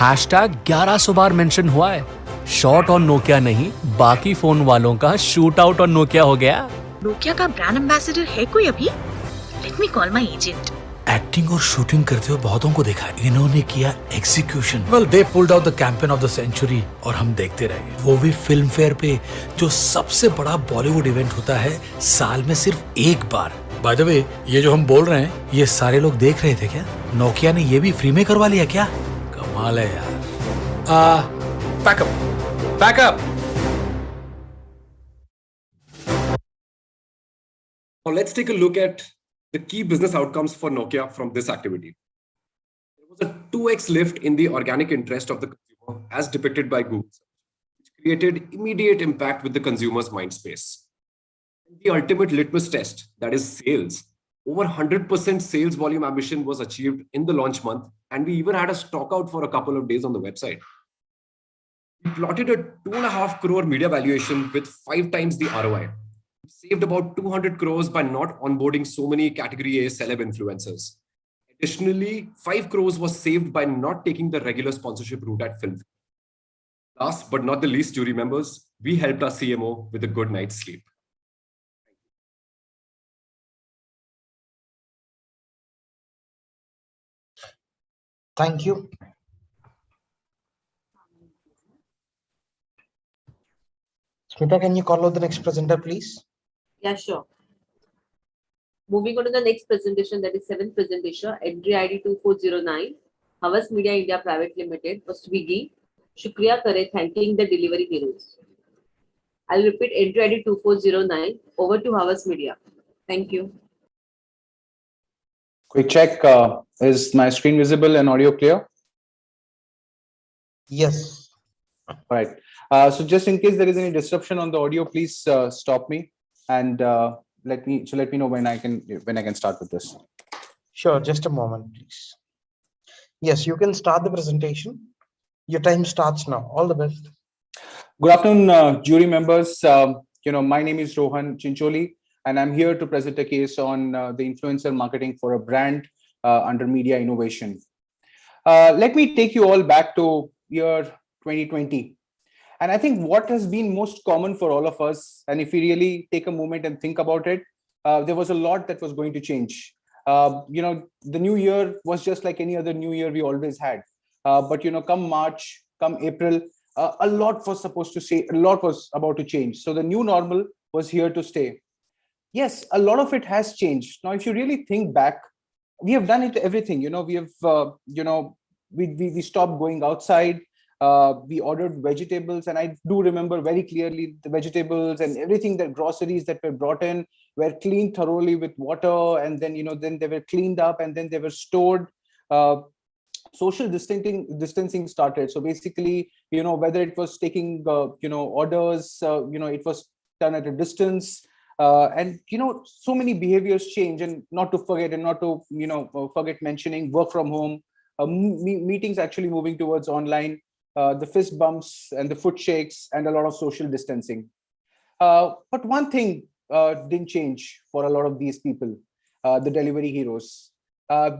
Hashtag 1100 bar mention हुआ है. शॉट ऑन नोकिया नहीं, बाकी फोन वालों का शूट आउट ऑन नोकिया हो गया. नोकिया का ब्रांड एम्बेसडर है कोई अभी? Let me call my agent. Acting और शूटिंग करते हुए बहुतों को देखा. इन्होंने किया execution. Well, they pulled out the campaign of the century और हम देखते रह गए. वो भी फिल्म फेयर पे, जो सबसे बड़ा बॉलीवुड इवेंट होता है साल में सिर्फ एक बार. बाय द वे, ये जो हम बोल रहे हैं, ये सारे लोग देख रहे थे क्या? नोकिया ने ये भी फ्री में करवा लिया क्या? कमाल है यार. Pack up. Now let's take a look at the key business outcomes for Nokia from this activity. There was a 2x lift in the organic interest of the consumer as depicted by Google, which created immediate impact with the consumer's mind space. The ultimate litmus test, that is sales. Over 100% sales volume ambition was achieved in the launch month, and we even had a stock out for a couple of days on the website. We plotted a 2.5 crore media valuation with 5 times the ROI. We saved about 200 crores by not onboarding so many category A celeb influencers. Additionally, 5 crores was saved by not taking the regular sponsorship route at film. Last but not the least, jury members, we helped our CMO with a good night's sleep. Thank you. Smita, can you call out the next presenter, please? Yeah, sure. Moving on to the next presentation, that is 7th presentation, entry ID 2409, Havas Media India Private Limited, or Swiggy, Shukriya Kare, thanking the delivery heroes. I'll repeat, entry ID 2409, over to Havas Media. Thank you. Quick check, is my screen visible and audio clear? Yes. Right. So just in case there is any disruption on the audio, please stop me and let me know when I can start with this. Sure, just a moment, please. Yes, you can start the presentation. Your time starts now. All the best. Good afternoon, jury members. My name is Rohan Chincholi, and I'm here to present a case on the influencer marketing for a brand under media innovation. Let me take you all back to year 2020. And I think what has been most common for all of us, and if we really take a moment and think about it, there was a lot that was going to change. The new year was just like any other new year we always had. But come March, come April, a lot was about to change. So the new normal was here to stay. Yes, a lot of it has changed. Now, if you really think back, we have done everything. We have, we stopped going outside. We ordered vegetables, and I do remember very clearly the vegetables and everything, that groceries that were brought in were cleaned thoroughly with water, and then then they were cleaned up, and then they were stored. Social distancing started. So basically, whether it was taking orders, it was done at a distance, and so many behaviors change. And not to forget mentioning work from home, meetings actually moving towards online. The fist bumps and the foot shakes and a lot of social distancing. But one thing didn't change for a lot of these people, the delivery heroes.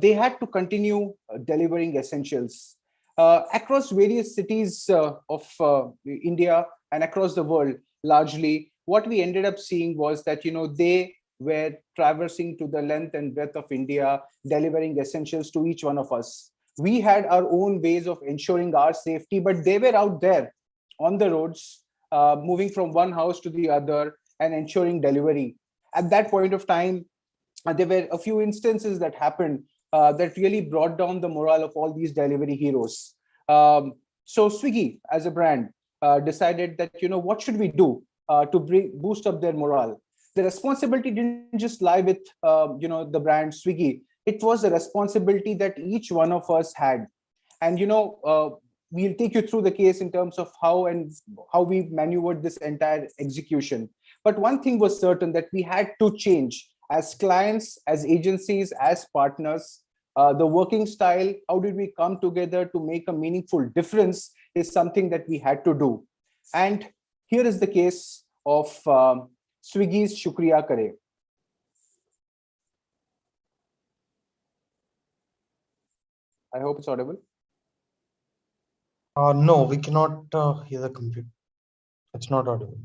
They had to continue delivering essentials. Across various cities of India and across the world, largely, what we ended up seeing was that, they were traversing to the length and breadth of India, delivering essentials to each one of us. We had our own ways of ensuring our safety, but they were out there on the roads, moving from one house to the other and ensuring delivery. At that point of time, there were a few instances that happened that really brought down the morale of all these delivery heroes. So Swiggy, as a brand, decided that, what should we do to boost up their morale? The responsibility didn't just lie with, the brand Swiggy. It was a responsibility that each one of us had. And, we'll take you through the case in terms of how we maneuvered this entire execution. But one thing was certain, that we had to change as clients, as agencies, as partners. The working style, how did we come together to make a meaningful difference, is something that we had to do. And here is the case of Swiggy's Shukriya Kare. I hope it's audible. No, we cannot hear the computer. It's not audible.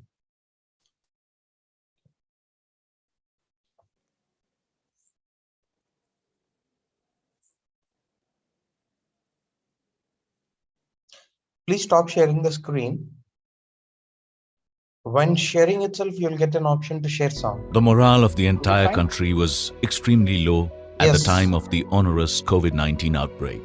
Please stop sharing the screen. When sharing itself, you'll get an option to share sound. The morale of the entire country was extremely low at the time of the onerous COVID-19 outbreak.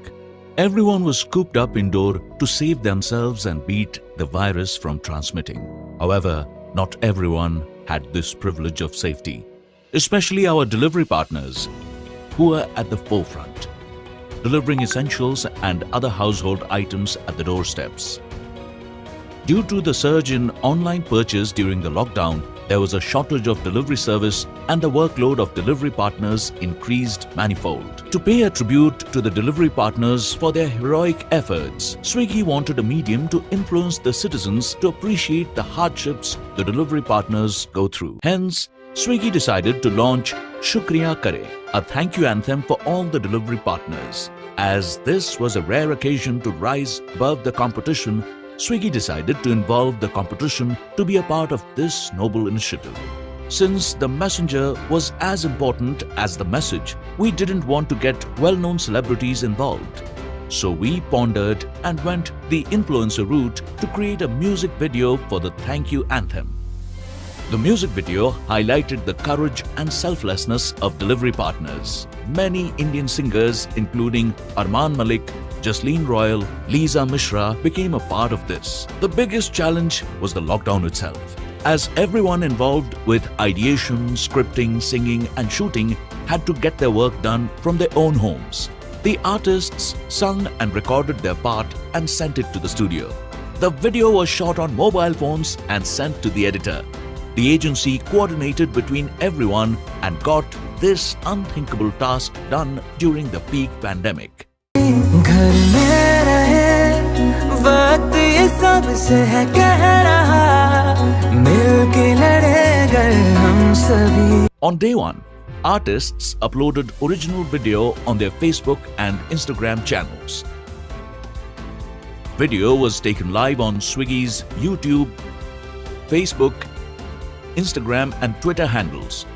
Everyone was cooped up indoor to save themselves and beat the virus from transmitting. However, not everyone had this privilege of safety, especially our delivery partners, who were at the forefront. delivering essentials and other household items at the doorsteps. Due to the surge in online purchase during the lockdown, there was a shortage of delivery service and the workload of delivery partners increased manifold. To pay a tribute to the delivery partners for their heroic efforts, Swiggy wanted a medium to influence the citizens to appreciate the hardships the delivery partners go through. Hence, Swiggy decided to launch Shukriya Kare, a thank you anthem for all the delivery partners. As this was a rare occasion to rise above the competition, Swiggy decided to involve the competition to be a part of this noble initiative. Since the messenger was as important as the message, we didn't want to get well-known celebrities involved. So we pondered and went the influencer route to create a music video for the thank you anthem. The music video highlighted the courage and selflessness of delivery partners. Many Indian singers, including Arman Malik, Jasleen Royal, Lisa Mishra became a part of this. The biggest challenge was the lockdown itself, as everyone involved with ideation, scripting, singing and shooting had to get their work done from their own homes. The artists sung and recorded their part and sent it to the studio. The video was shot on mobile phones and sent to the editor. The agency coordinated between everyone and got this unthinkable task done during the peak pandemic. घर में रहे वक्त ये सबसे है कह रहा मिलके लड़े हम सभी. On day one, artists uploaded original video on their Facebook and Instagram channels. Video was taken live on Swiggy's YouTube, Facebook, Instagram and Twitter handles.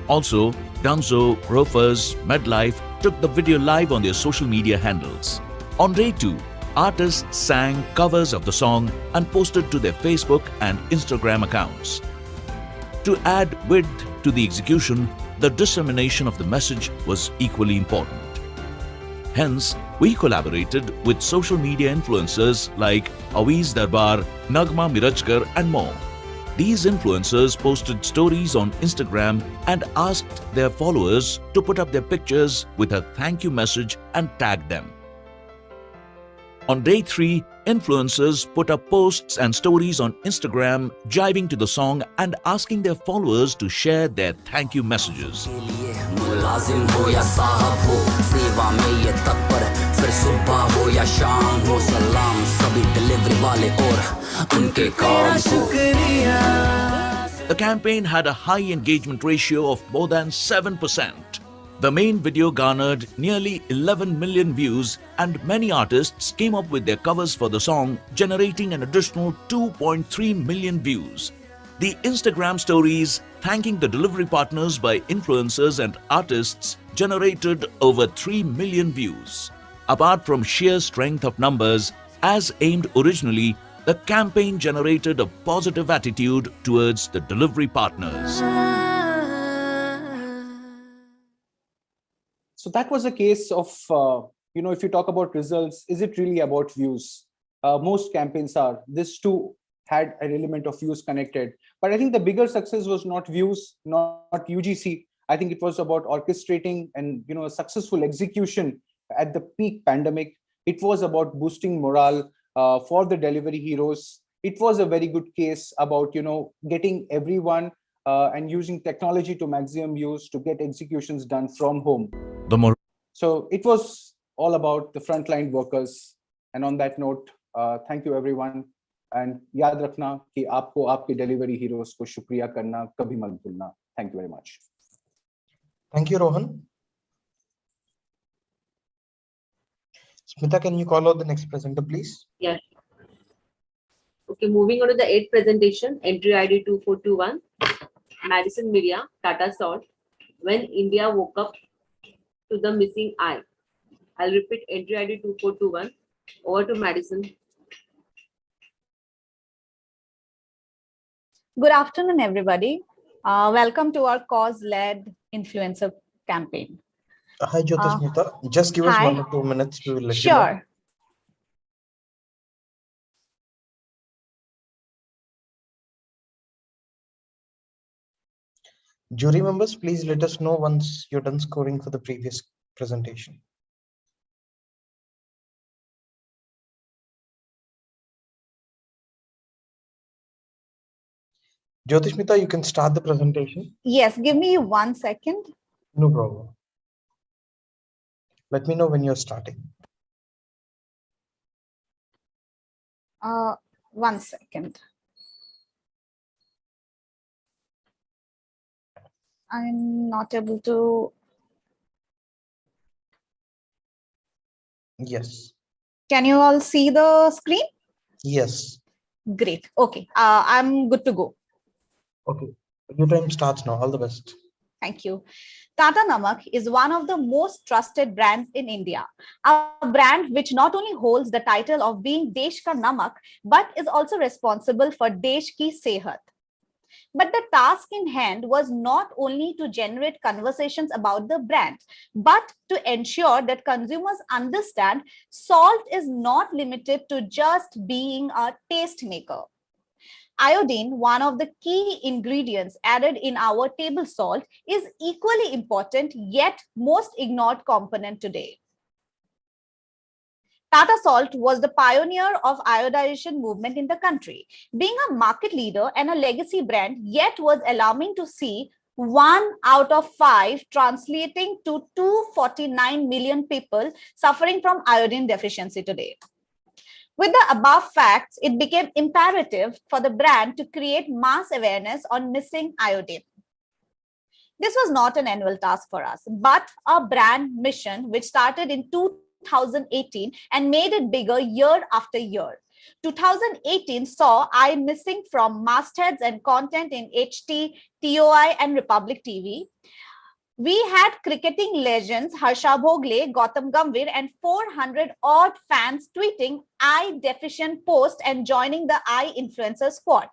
Also, Dunzo, Grofers, MedLife took the video live on their social media handles. On day 2, artists sang covers of the song and posted to their Facebook and Instagram accounts. To add width to the execution, the dissemination of the message was equally important. Hence, we collaborated with social media influencers like Emvies Darbar, Nagma Mirajkar and more. These influencers posted stories on Instagram and asked their followers to put up their pictures with a thank you message and tag them. On day 3, influencers put up posts and stories on Instagram jiving to the song and asking their followers to share their thank you messages. The campaign had a high engagement ratio of more than 7%. The main video garnered nearly 11 million views and many artists came up with their covers for the song, generating an additional 2.3 million views. The Instagram stories thanking the delivery partners by influencers and artists generated over 3 million views. Apart from sheer strength of numbers, as aimed originally, the campaign generated a positive attitude towards the delivery partners. So that was a case of, if you talk about results, is it really about views? Most campaigns are. This too had an element of views connected. But I think the bigger success was not views, not UGC. I think it was about orchestrating and a successful execution at the peak pandemic. It was about boosting morale for the delivery heroes. It was a very good case about getting everyone and using technology to maximum use to get executions done from home. So it was all about the frontline workers. And on that note, thank you everyone. And याद रखना कि आपको आपके delivery heroes को शुक्रिया करना कभी मत भूलना. Thank you very much. Thank you, Rohan. Smita, can you call out the next presenter, please? Yes. Okay, moving on to the 8th presentation, entry ID 2421, Madison Media, Tata Salt, When India Woke Up to the Missing Eye. I'll repeat, entry ID 2421. Over to Madison. Good afternoon, everybody. Welcome to our cause-led influencer campaign. Hi, Jyotismita. Just give us hi. 1 or 2 minutes. We will let you know. Sure. Jury members, please let us know once you're done scoring for the previous presentation. Jyotishmita, you can start the presentation. Yes, give me 1 second. No problem. Let me know when you're starting. 1 second. I'm not able to. Yes. Can you all see the screen? Yes. Great. Okay. I'm good to go. Okay. Your time starts now. All the best. Thank you. Tata Namak is one of the most trusted brands in India. A brand which not only holds the title of being Desh Ka Namak, but is also responsible for Desh Ki Sehat. But the task in hand was not only to generate conversations about the brand, but to ensure that consumers understand salt is not limited to just being a taste maker. Iodine, one of the key ingredients added in our table salt, is equally important yet most ignored component today. Tata Salt was the pioneer of iodization movement in the country. Being a market leader and a legacy brand, yet was alarming to see 1 out of 5 translating to 249 million people suffering from iodine deficiency today. With the above facts, it became imperative for the brand to create mass awareness on missing iodine. This was not an annual task for us, but a brand mission which started in 2018 and made it bigger year after year. 2018 saw I missing from mastheads and content in HT, TOI, and Republic TV. We had cricketing legends Harsha Bhogle, Gautam Gambhir, and 400 odd fans tweeting I deficient post and joining the I influencer squad.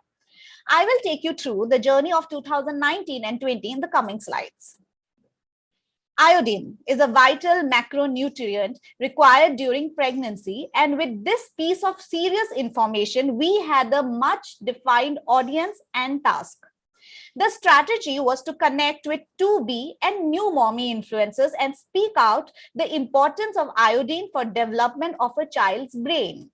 I will take you through the journey of 2019 and 20 in the coming slides. Iodine is a vital macronutrient required during pregnancy, and with this piece of serious information, we had a much defined audience and task. The strategy was to connect with 2B and new mommy influencers and speak out the importance of iodine for development of a child's brain.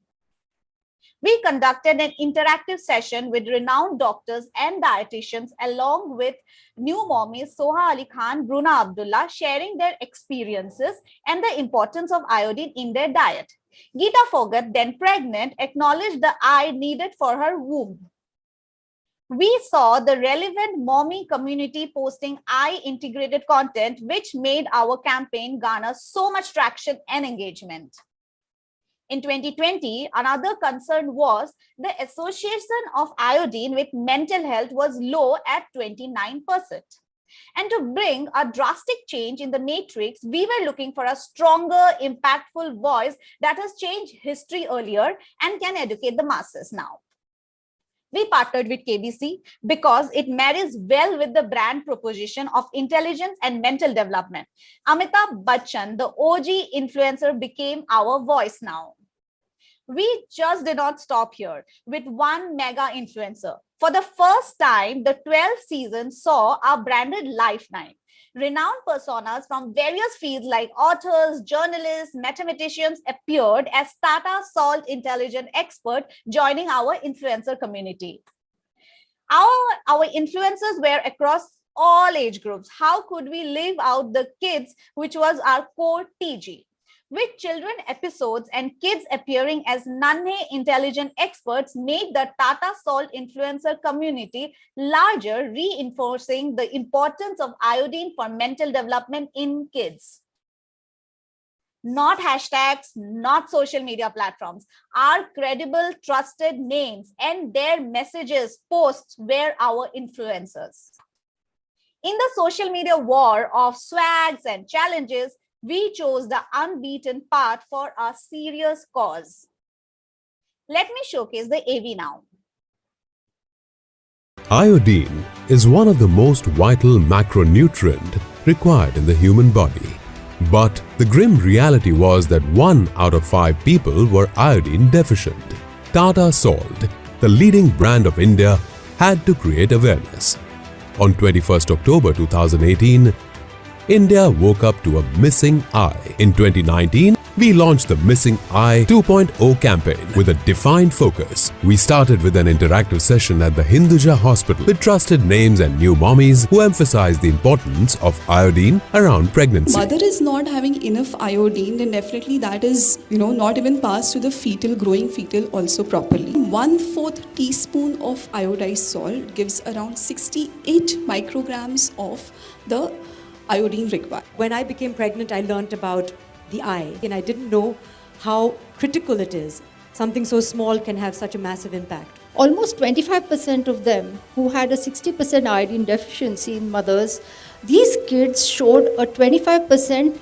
We conducted an interactive session with renowned doctors and dietitians along with new mommies Soha Ali Khan, Bruna Abdullah, sharing their experiences and the importance of iodine in their diet. Geeta Fogat, then pregnant, acknowledged the I needed for her womb. We saw the relevant mommy community posting I-integrated content, which made our campaign garner so much traction and engagement. In 2020, another concern was the association of iodine with mental health was low at 29%. And to bring a drastic change in the matrix, we were looking for a stronger, impactful voice that has changed history earlier and can educate the masses now. We partnered with KBC because it marries well with the brand proposition of intelligence and mental development. Amitabh Bachchan, the OG influencer, became our voice now. We just did not stop here with one mega influencer. For the first time, the 12th season saw our branded Lifeline. Renowned personas from various fields like authors, journalists, mathematicians appeared as Tata Salt Intelligent Expert, joining our influencer community. Our influencers were across all age groups. How could we leave out the kids, which was our core TG? With children episodes and kids appearing as Nanhe intelligent experts made the Tata Salt influencer community larger, reinforcing the importance of iodine for mental development in kids. Not hashtags, not social media platforms. Our credible, trusted names and their messages, posts were our influencers. In the social media war of swags and challenges, we chose the unbeaten path for a serious cause. Let me showcase the AV now. Iodine is one of the most vital macronutrient required in the human body. But the grim reality was that 1 out of 5 people were iodine deficient. Tata Salt, the leading brand of India, had to create awareness. On 21st October 2018, India woke up to a missing eye. In 2019, we launched the Missing Eye 2.0 campaign with a defined focus. We started with an interactive session at the Hinduja Hospital with trusted names and new mommies who emphasized the importance of iodine around pregnancy. Mother is not having enough iodine, then definitely that is, not even passed to the growing fetal also properly. 1/4 teaspoon of iodized salt gives around 68 micrograms of the iodine required. When I became pregnant, I learnt about the eye, and I didn't know how critical it is. Something so small can have such a massive impact. Almost 25% of them who had a 60% iodine deficiency in mothers, these kids showed a 25%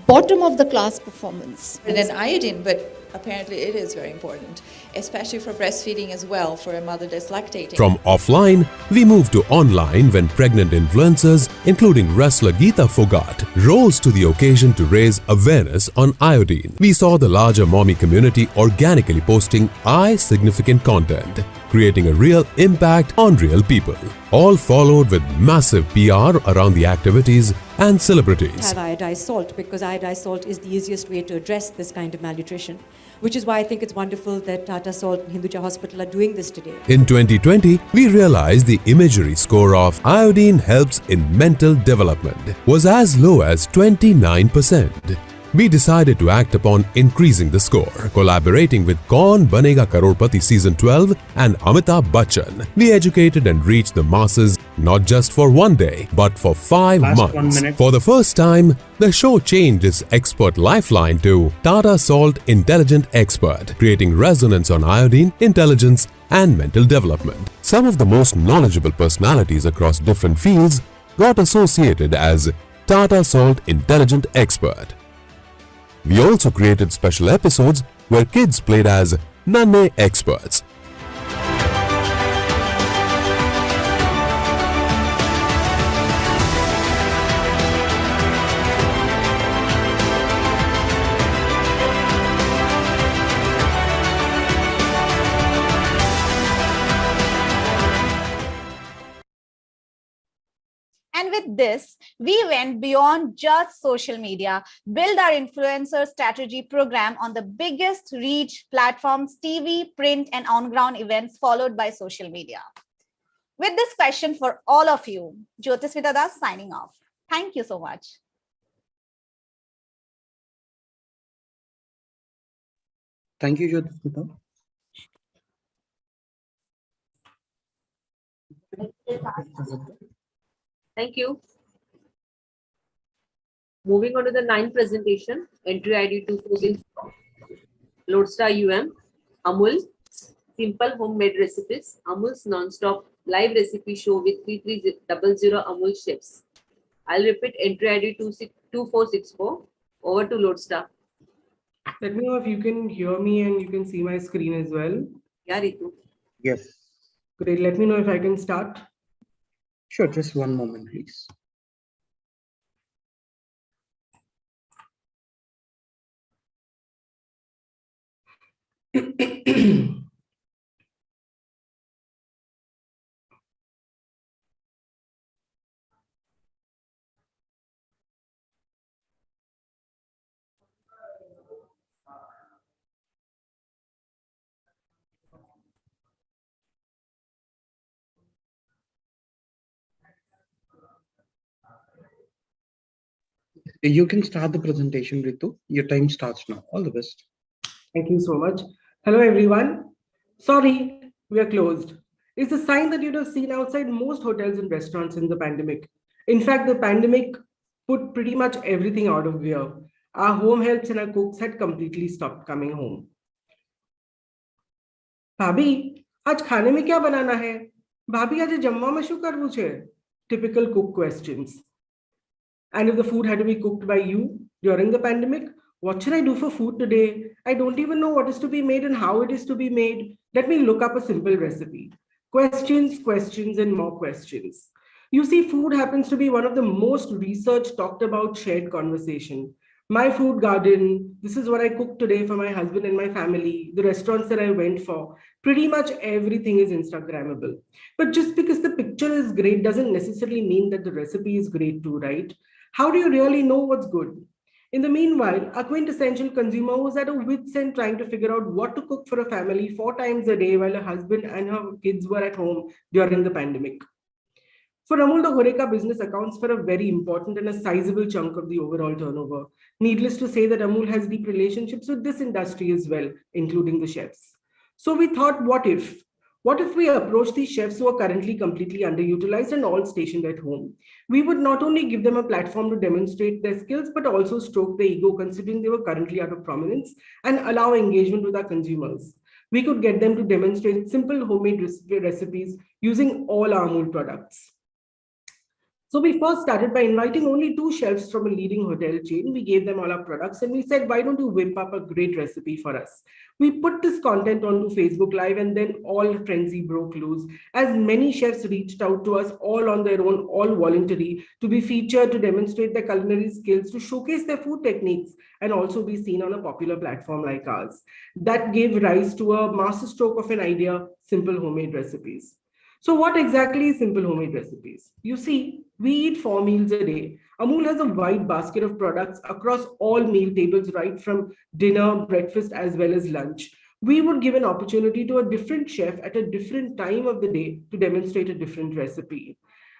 bottom of the class performance. And then iodine, but apparently it is very important, especially for breastfeeding as well, for a mother that's lactating. From offline, we moved to online when pregnant influencers, including wrestler Geeta Fogart, rose to the occasion to raise awareness on iodine. We saw the larger mommy community organically posting eye-significant content, creating a real impact on real people. All followed with massive PR around the activities and celebrities. Have iodized salt, because iodized salt is the easiest way to address this kind of malnutrition, which is why I think it's wonderful that Tata Salt and Hinduja Hospital are doing this today. In 2020, we realized the imagery score of iodine helps in mental development was as low as 29%. We decided to act upon increasing the score. Collaborating with Kaun Banega Crorepati Season 12 and Amitabh Bachchan, we educated and reached the masses not just for one day, but for 5 Last months. 1 minute. For the first time, the show changed its expert lifeline to Tata Salt Intelligent Expert, creating resonance on iodine, intelligence, and mental development. Some of the most knowledgeable personalities across different fields got associated as Tata Salt Intelligent Expert. We also created special episodes where kids played as Nanne experts. And with this, we went beyond just social media, build our influencer strategy program on the biggest reach platforms, TV, print, and on-ground events, followed by social media. With this question for all of you, Jyotismita Das signing off. Thank you so much. Thank you, Jyotismita. Thank you. Moving on to the 9th presentation, entry ID 246, Lodestar Amul, simple homemade recipes, Amul's non-stop live recipe show with 3300 Amul chefs. I'll repeat entry ID 2464. Over to Lodestar. Let me know if you can hear me and you can see my screen as well. Yeah, Ritu. Yes. Great. Let me know if I can start. Sure, just 1 moment, please. You can start the presentation, Ritu. Your time starts now. All the best. Thank you so much. Hello, everyone. Sorry, we are closed. It's a sign that you'd have seen outside most hotels and restaurants in the pandemic. In fact, the pandemic put pretty much everything out of gear. Our home helps and our cooks had completely stopped coming home. भाभी आज खाने में क्या बनाना है? भाभी आज जम्मा में शू करवू छे? Typical cook questions. And if the food had to be cooked by you during the pandemic, what should I do for food today? I don't even know what is to be made and how it is to be made. Let me look up a simple recipe. Questions, questions, and more questions. You see, food happens to be one of the most researched, talked about, shared conversation. My food garden, this is what I cooked today for my husband and my family, the restaurants that I went for, pretty much everything is Instagrammable. But just because the picture is great doesn't necessarily mean that the recipe is great too, right? How do you really know what's good? In the meanwhile, a quintessential consumer was at a wit's end trying to figure out what to cook for a family 4 times a day while her husband and her kids were at home during the pandemic. For Amul, the Horeca business accounts for a very important and a sizable chunk of the overall turnover. Needless to say that Amul has deep relationships with this industry as well, including the chefs. So we thought, what if? What if we approach these chefs who are currently completely underutilized and all stationed at home? We would not only give them a platform to demonstrate their skills, but also stroke their ego considering they were currently out of prominence and allow engagement with our consumers. We could get them to demonstrate simple homemade recipes using all our Amul products. So we first started by inviting only 2 chefs from a leading hotel chain. We gave them all our products and we said, why don't you whip up a great recipe for us? We put this content onto Facebook Live and then all frenzy broke loose as many chefs reached out to us all on their own, all voluntary, to be featured, to demonstrate their culinary skills, to showcase their food techniques and also be seen on a popular platform like ours. That gave rise to a masterstroke of an idea, simple homemade recipes. So what exactly is simple homemade recipes? You see, we eat 4 meals a day. Amul has a wide basket of products across all meal tables, right from dinner, breakfast, as well as lunch. We would give an opportunity to a different chef at a different time of the day to demonstrate a different recipe.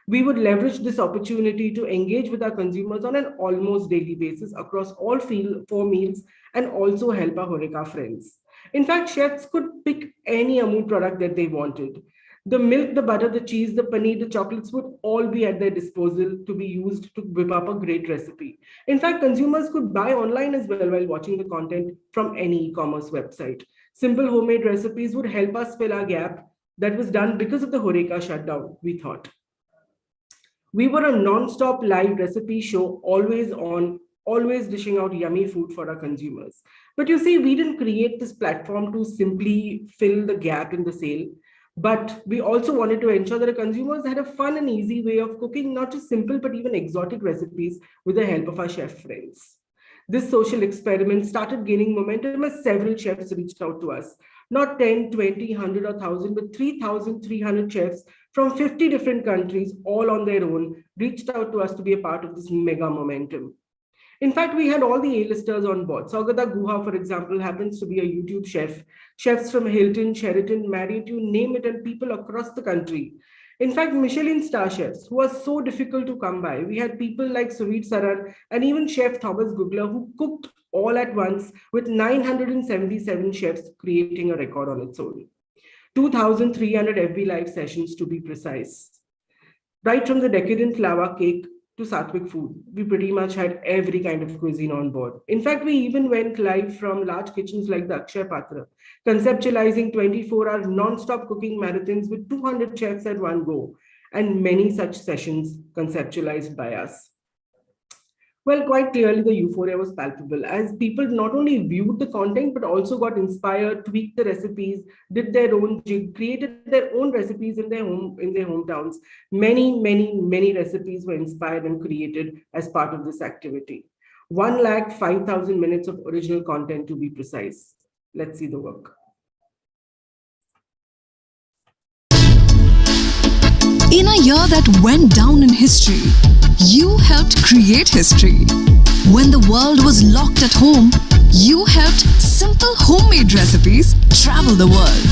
We would leverage this opportunity to engage with our consumers on an almost daily basis across all 4 meals and also help our Horeca friends. In fact, chefs could pick any Amul product that they wanted. The milk, the butter, the cheese, the paneer, the chocolates would all be at their disposal to be used to whip up a great recipe. In fact, consumers could buy online as well while watching the content from any e-commerce website. Simple homemade recipes would help us fill our gap that was done because of the Horeca shutdown, we thought. We were a non-stop live recipe show, always on, always dishing out yummy food for our consumers. But you see, we didn't create this platform to simply fill the gap in the sale. But we also wanted to ensure that our consumers had a fun and easy way of cooking, not just simple, but even exotic recipes with the help of our chef friends. This social experiment started gaining momentum as several chefs reached out to us. Not 10, 20, 100 or 1,000, but 3,300 chefs from 50 different countries, all on their own, reached out to us to be a part of this mega momentum. In fact, we had all the A-listers on board. Saugata Guha, for example, happens to be a YouTube chef. Chefs from Hilton, Sheraton, Marriott, you name it, and people across the country. In fact, Michelin star chefs who are so difficult to come by. We had people like Suvit Saran and even Chef Thomas Gugler who cooked all at once with 977 chefs creating a record on its own. 2,300 FB live sessions to be precise. Right from the decadent lava cake to Sattvic food, we pretty much had every kind of cuisine on board. In fact, we even went live from large kitchens like the Akshay Patra, conceptualizing 24-hour non-stop cooking marathons with 200 chefs at one go, and many such sessions conceptualized by us. Well, quite clearly the euphoria was palpable as people not only viewed the content, but also got inspired, tweaked the recipes, did their own jig, created their own recipes in their hometowns. Many recipes were inspired and created as part of this activity. 105,000 minutes of original content to be precise. Let's see the work. In a year that went down in history, you helped create history. When the world was locked at home, you helped simple homemade recipes travel the world.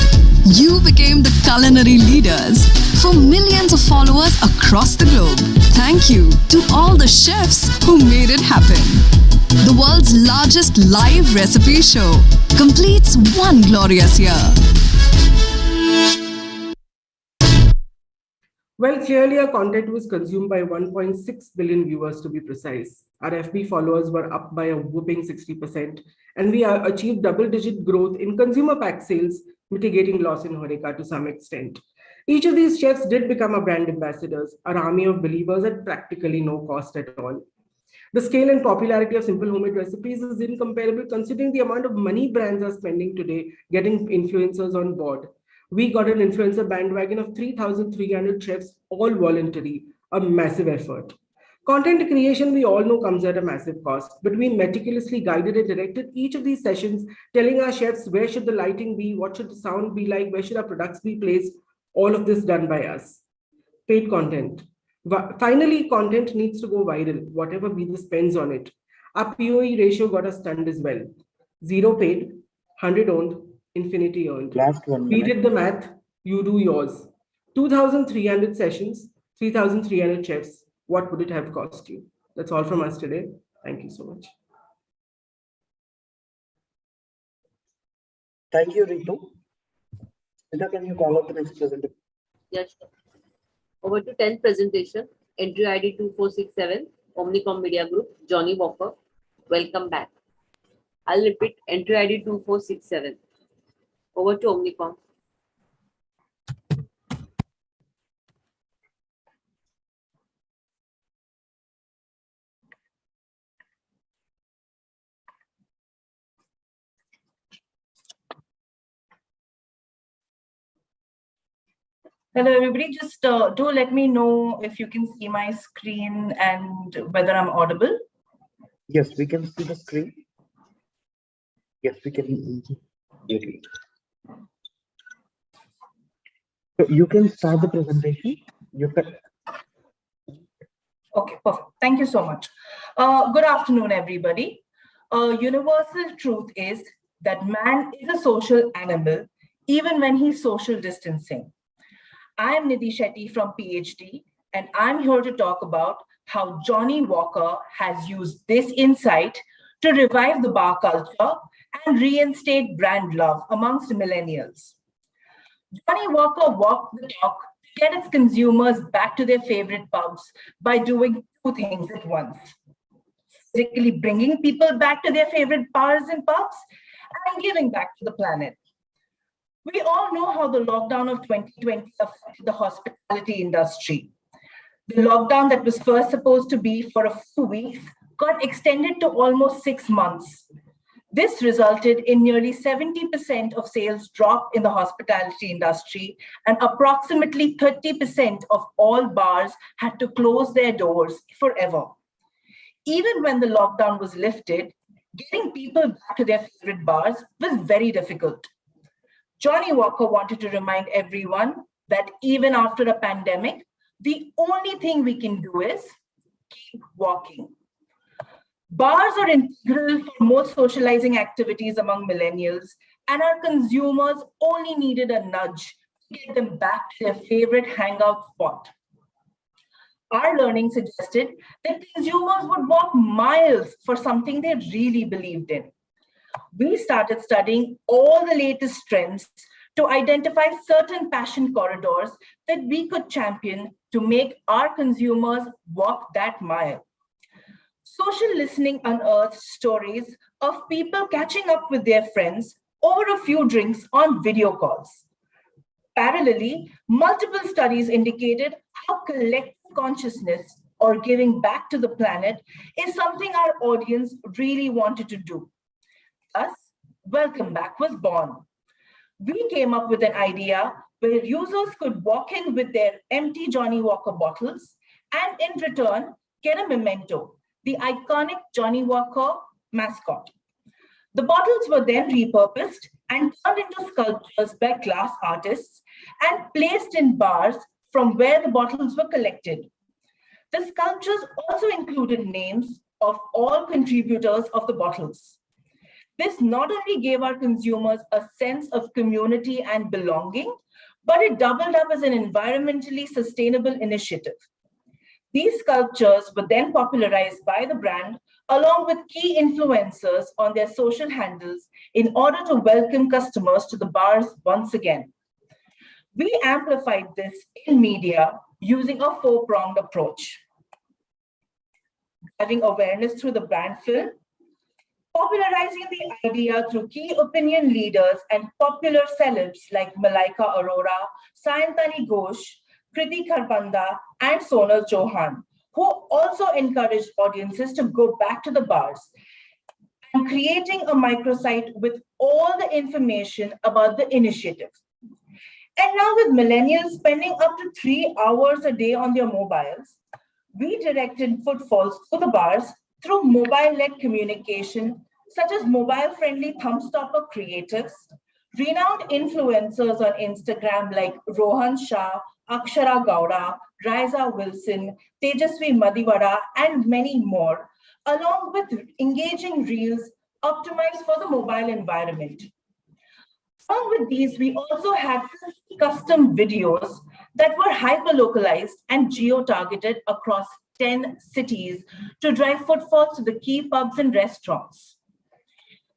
You became the culinary leaders for millions of followers across the globe. Thank you to all the chefs who made it happen. The world's largest live recipe show completes one glorious year. Well, clearly our content was consumed by 1.6 billion viewers to be precise. Our FB followers were up by a whooping 60%, and we achieved double-digit growth in consumer pack sales, mitigating loss in Horeca to some extent. Each of these chefs did become our brand ambassadors, our army of believers at practically no cost at all. The scale and popularity of simple homemade recipes is incomparable considering the amount of money brands are spending today getting influencers on board. We got an influencer bandwagon of 3,300 chefs, all voluntary, a massive effort. Content creation, we all know, comes at a massive cost, but we meticulously guided and directed each of these sessions, telling our chefs where should the lighting be, what should the sound be like, where should our products be placed, all of this done by us. Paid content. Finally, content needs to go viral, whatever be the spends on it. Our POE ratio got us stunned as well. 0 paid, 100 owned, infinity earned. Last 1 We minute. did the math, you do yours. 2,300 sessions, 3,300 chefs. What would it have cost you? That's all from us today. Thank you so much. Thank you, Ritu. Rita, can you call up the next presenter? Yes, sure. Over to 10th presentation, entry ID 2467, Omnicom Media Group, Johnny Walker. Welcome back. I'll repeat, entry ID 2467. Over to Omnicom. Hello, everybody. Just do let me know if you can see my screen and whether I'm audible. Yes, we can see the screen. Yes, we can hear you. So you can start the presentation. You can. Okay, perfect. Thank you so much. Good afternoon, everybody. Universal truth is that man is a social animal, even when he's social distancing. I am Nidhi Shetty from PhD, and I'm here to talk about how Johnny Walker has used this insight to revive the bar culture and reinstate brand love amongst millennials. Johnny Walker walked the talk to get its consumers back to their favorite pubs by doing two things at once. Physically bringing people back to their favorite bars and pubs and giving back to the planet. We all know how the lockdown of 2020 affected the hospitality industry. The lockdown that was first supposed to be for a few weeks got extended to almost 6 months. This resulted in nearly 70% of sales drop in the hospitality industry, and approximately 30% of all bars had to close their doors forever. Even when the lockdown was lifted, getting people back to their favorite bars was very difficult. Johnny Walker wanted to remind everyone that even after a pandemic, the only thing we can do is keep walking. Bars are integral for most socializing activities among millennials, and our consumers only needed a nudge to get them back to their favorite hangout spot. Our learning suggested that consumers would walk miles for something they really believed in. We started studying all the latest trends to identify certain passion corridors that we could champion to make our consumers walk that mile. Social listening unearthed stories of people catching up with their friends over a few drinks on video calls. Parallelly, multiple studies indicated how collective consciousness or giving back to the planet is something our audience really wanted to do. Thus, Welcome Back was born. We came up with an idea where users could walk in with their empty Johnny Walker bottles and in return get a memento, the iconic Johnny Walker mascot. The bottles were then repurposed and turned into sculptures by glass artists and placed in bars from where the bottles were collected. The sculptures also included names of all contributors of the bottles. This not only gave our consumers a sense of community and belonging, but it doubled up as an environmentally sustainable initiative. These sculptures were then popularized by the brand along with key influencers on their social handles in order to welcome customers to the bars once again. We amplified this in media using a four-pronged approach. Driving awareness through the brand film, popularizing the idea through key opinion leaders and popular celebs like Malaika Arora, Sayantani Ghosh, Kriti Kharbanda, and Sonal Chauhan, who also encouraged audiences to go back to the bars, and creating a microsite with all the information about the initiative. And now with millennials spending up to 3 hours a day on their mobiles, we directed footfalls to the bars through mobile-led communication, such as mobile-friendly thumb-stopper creatives, renowned influencers on Instagram like Rohan Shah Akshara Gowda, Raiza Wilson, Tejasvi Madivada, and many more, along with engaging reels optimized for the mobile environment. Along with these, we also had custom videos that were hyper-localized and geo-targeted across 10 cities to drive footfalls to the key pubs and restaurants.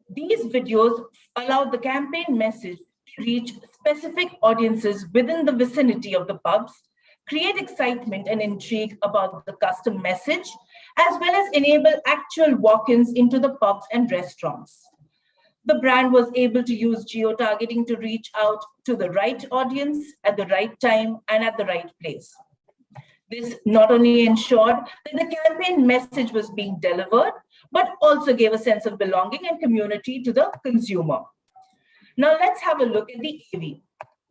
These videos allowed the campaign message to reach specific audiences within the vicinity of the pubs, create excitement and intrigue about the custom message, as well as enable actual walk-ins into the pubs and restaurants. The brand was able to use geo-targeting to reach out to the right audience at the right time and at the right place. This not only ensured that the campaign message was being delivered, but also gave a sense of belonging and community to the consumer. Now let's have a look at the AV.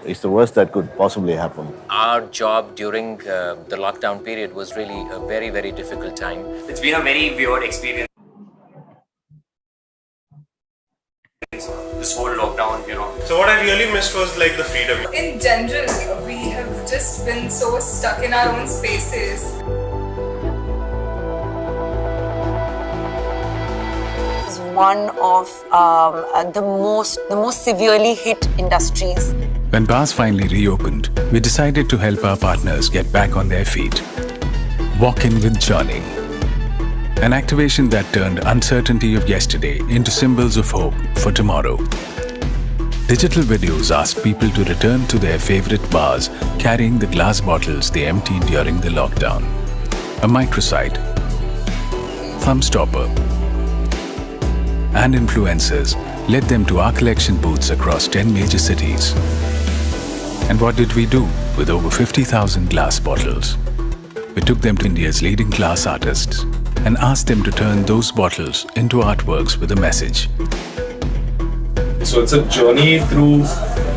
It's the worst that could possibly happen. Our job during the lockdown period was really a very, very difficult time. It's been a very weird experience. This whole lockdown, So what I really missed was like the freedom. In general, we have just been so stuck in our own spaces. It's one of the most severely hit industries. When bars finally reopened, we decided to help our partners get back on their feet. Walk in with Johnny. An activation that turned uncertainty of yesterday into symbols of hope for tomorrow. Digital videos asked people to return to their favorite bars, carrying the glass bottles they emptied during the lockdown. A microsite, Thumbstopper, and influencers led them to our collection booths across 10 major cities. And what did we do with over 50,000 glass bottles? We took them to India's leading glass artists and asked them to turn those bottles into artworks with a message. So it's a journey through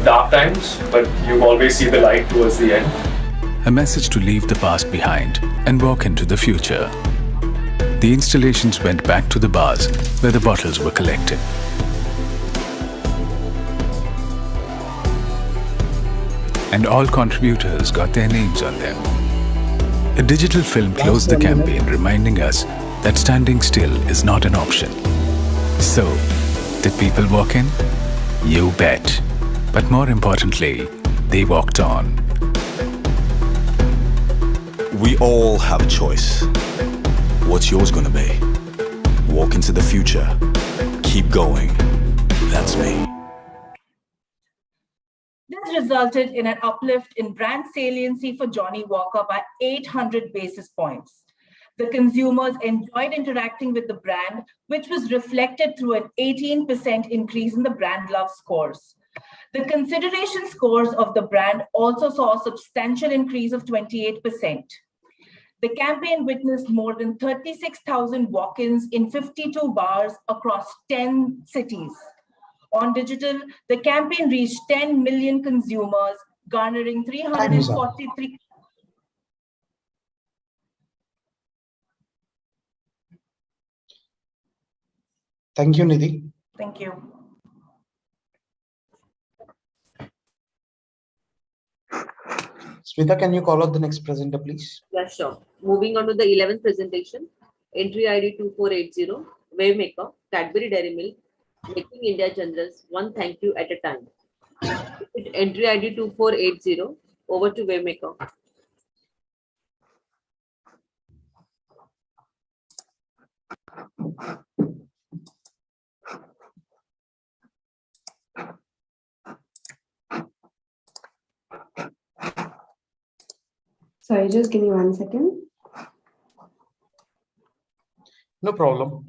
dark times, but you always see the light towards the end. A message to leave the past behind and walk into the future. The installations went back to the bars where the bottles were collected. And all contributors got their names on them. A digital film closed the campaign, reminding us that standing still is not an option. So, did people walk in? You bet. But more importantly, they walked on. We all have a choice. What's yours gonna be? Walk into the future. Keep going. That's me. This resulted in an uplift in brand saliency for Johnny Walker by 800 basis points. The consumers enjoyed interacting with the brand, which was reflected through an 18% increase in the brand love scores. The consideration scores of the brand also saw a substantial increase of 28%. The campaign witnessed more than 36,000 walk-ins in 52 bars across 10 cities. On digital, the campaign reached 10 million consumers, garnering 343. Thank you, Nidhi. Thank you. Smita, can you call out the next presenter, please? Yeah, sure. Moving on to the 11th presentation. Entry ID 2480, Wavemaker, Cadbury Dairy Milk, Making India Generous, one thank you at a time. Entry ID 2480, over to Wavemaker. Sorry, just give me 1 second. No problem.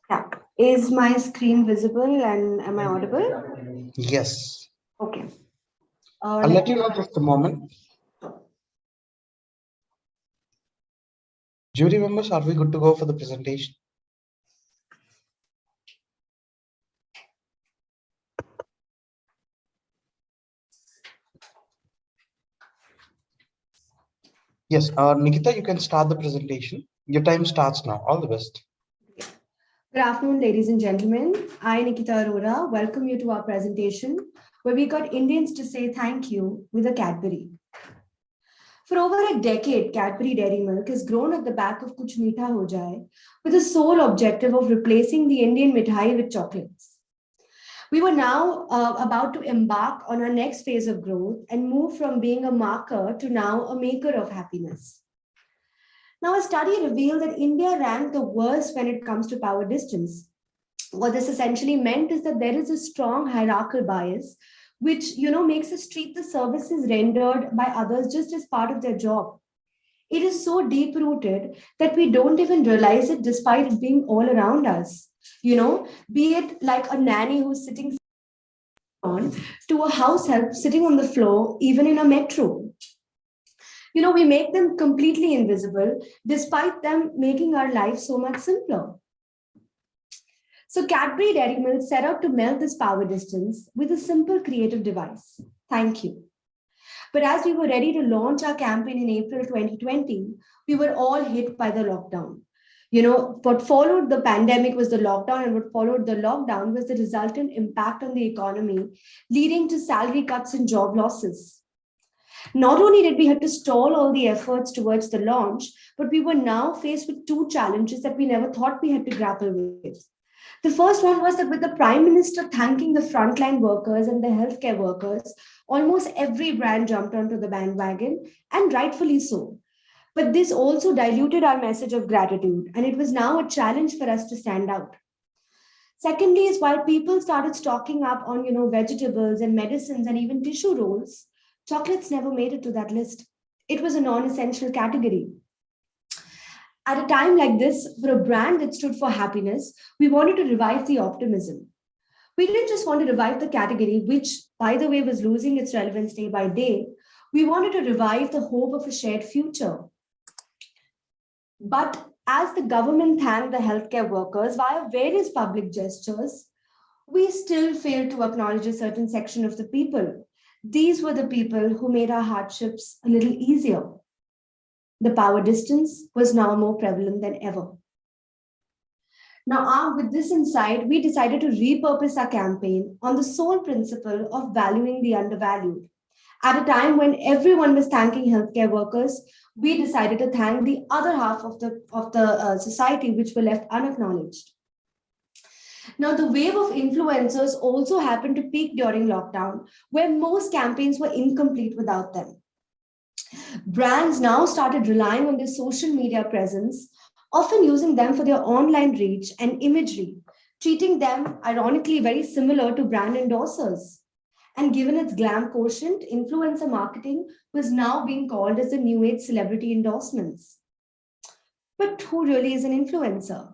Yeah. Is my screen visible and am I audible? Yes. Okay. I'll let you know just a moment. Jury members, are we good to go for the presentation? Yes, Nikita, you can start the presentation. Your time starts now. All the best. Good afternoon, ladies and gentlemen. I, Nikita Arora, welcome you to our presentation where we got Indians to say thank you with a Cadbury. For over a decade, Cadbury Dairy Milk has grown at the back of Kuch Meetha Ho Jaye with the sole objective of replacing the Indian mithai with chocolates. We were now about to embark on our next phase of growth and move from being a marker to now a maker of happiness. Now, a study revealed that India ranked the worst when it comes to power distance. What this essentially meant is that there is a strong hierarchical bias, which makes us treat the services rendered by others just as part of their job. It is so deep rooted that we don't even realize it despite it being all around us. Be it like a nanny who's sitting on to a house help sitting on the floor, even in a metro. We make them completely invisible despite them making our life so much simpler. So Cadbury Dairy Milk set out to melt this power distance with a simple creative device. Thank you. But as we were ready to launch our campaign in April 2020, we were all hit by the lockdown. What followed the pandemic was the lockdown, and what followed the lockdown was the resultant impact on the economy, leading to salary cuts and job losses. Not only did we have to stall all the efforts towards the launch, but we were now faced with two challenges that we never thought we had to grapple with. The first one was that with the Prime Minister thanking the frontline workers and the healthcare workers, almost every brand jumped onto the bandwagon, and rightfully so. But this also diluted our message of gratitude, and it was now a challenge for us to stand out. Secondly, is while people started stocking up on vegetables and medicines and even tissue rolls, chocolates never made it to that list. It was a non-essential category. At a time like this, for a brand that stood for happiness, we wanted to revive the optimism. We didn't just want to revive the category, which, by the way, was losing its relevance day by day. We wanted to revive the hope of a shared future. But as the government thanked the healthcare workers via various public gestures, we still failed to acknowledge a certain section of the people. These were the people who made our hardships a little easier. The power distance was now more prevalent than ever. Now, armed with this insight, we decided to repurpose our campaign on the sole principle of valuing the undervalued. At a time when everyone was thanking healthcare workers, we decided to thank the other half of the society which were left unacknowledged. Now, the wave of influencers also happened to peak during lockdown, where most campaigns were incomplete without them. Brands now started relying on their social media presence, often using them for their online reach and imagery, treating them, ironically, very similar to brand endorsers. And given its glam quotient, influencer marketing was now being called as the new age celebrity endorsements. But who really is an influencer?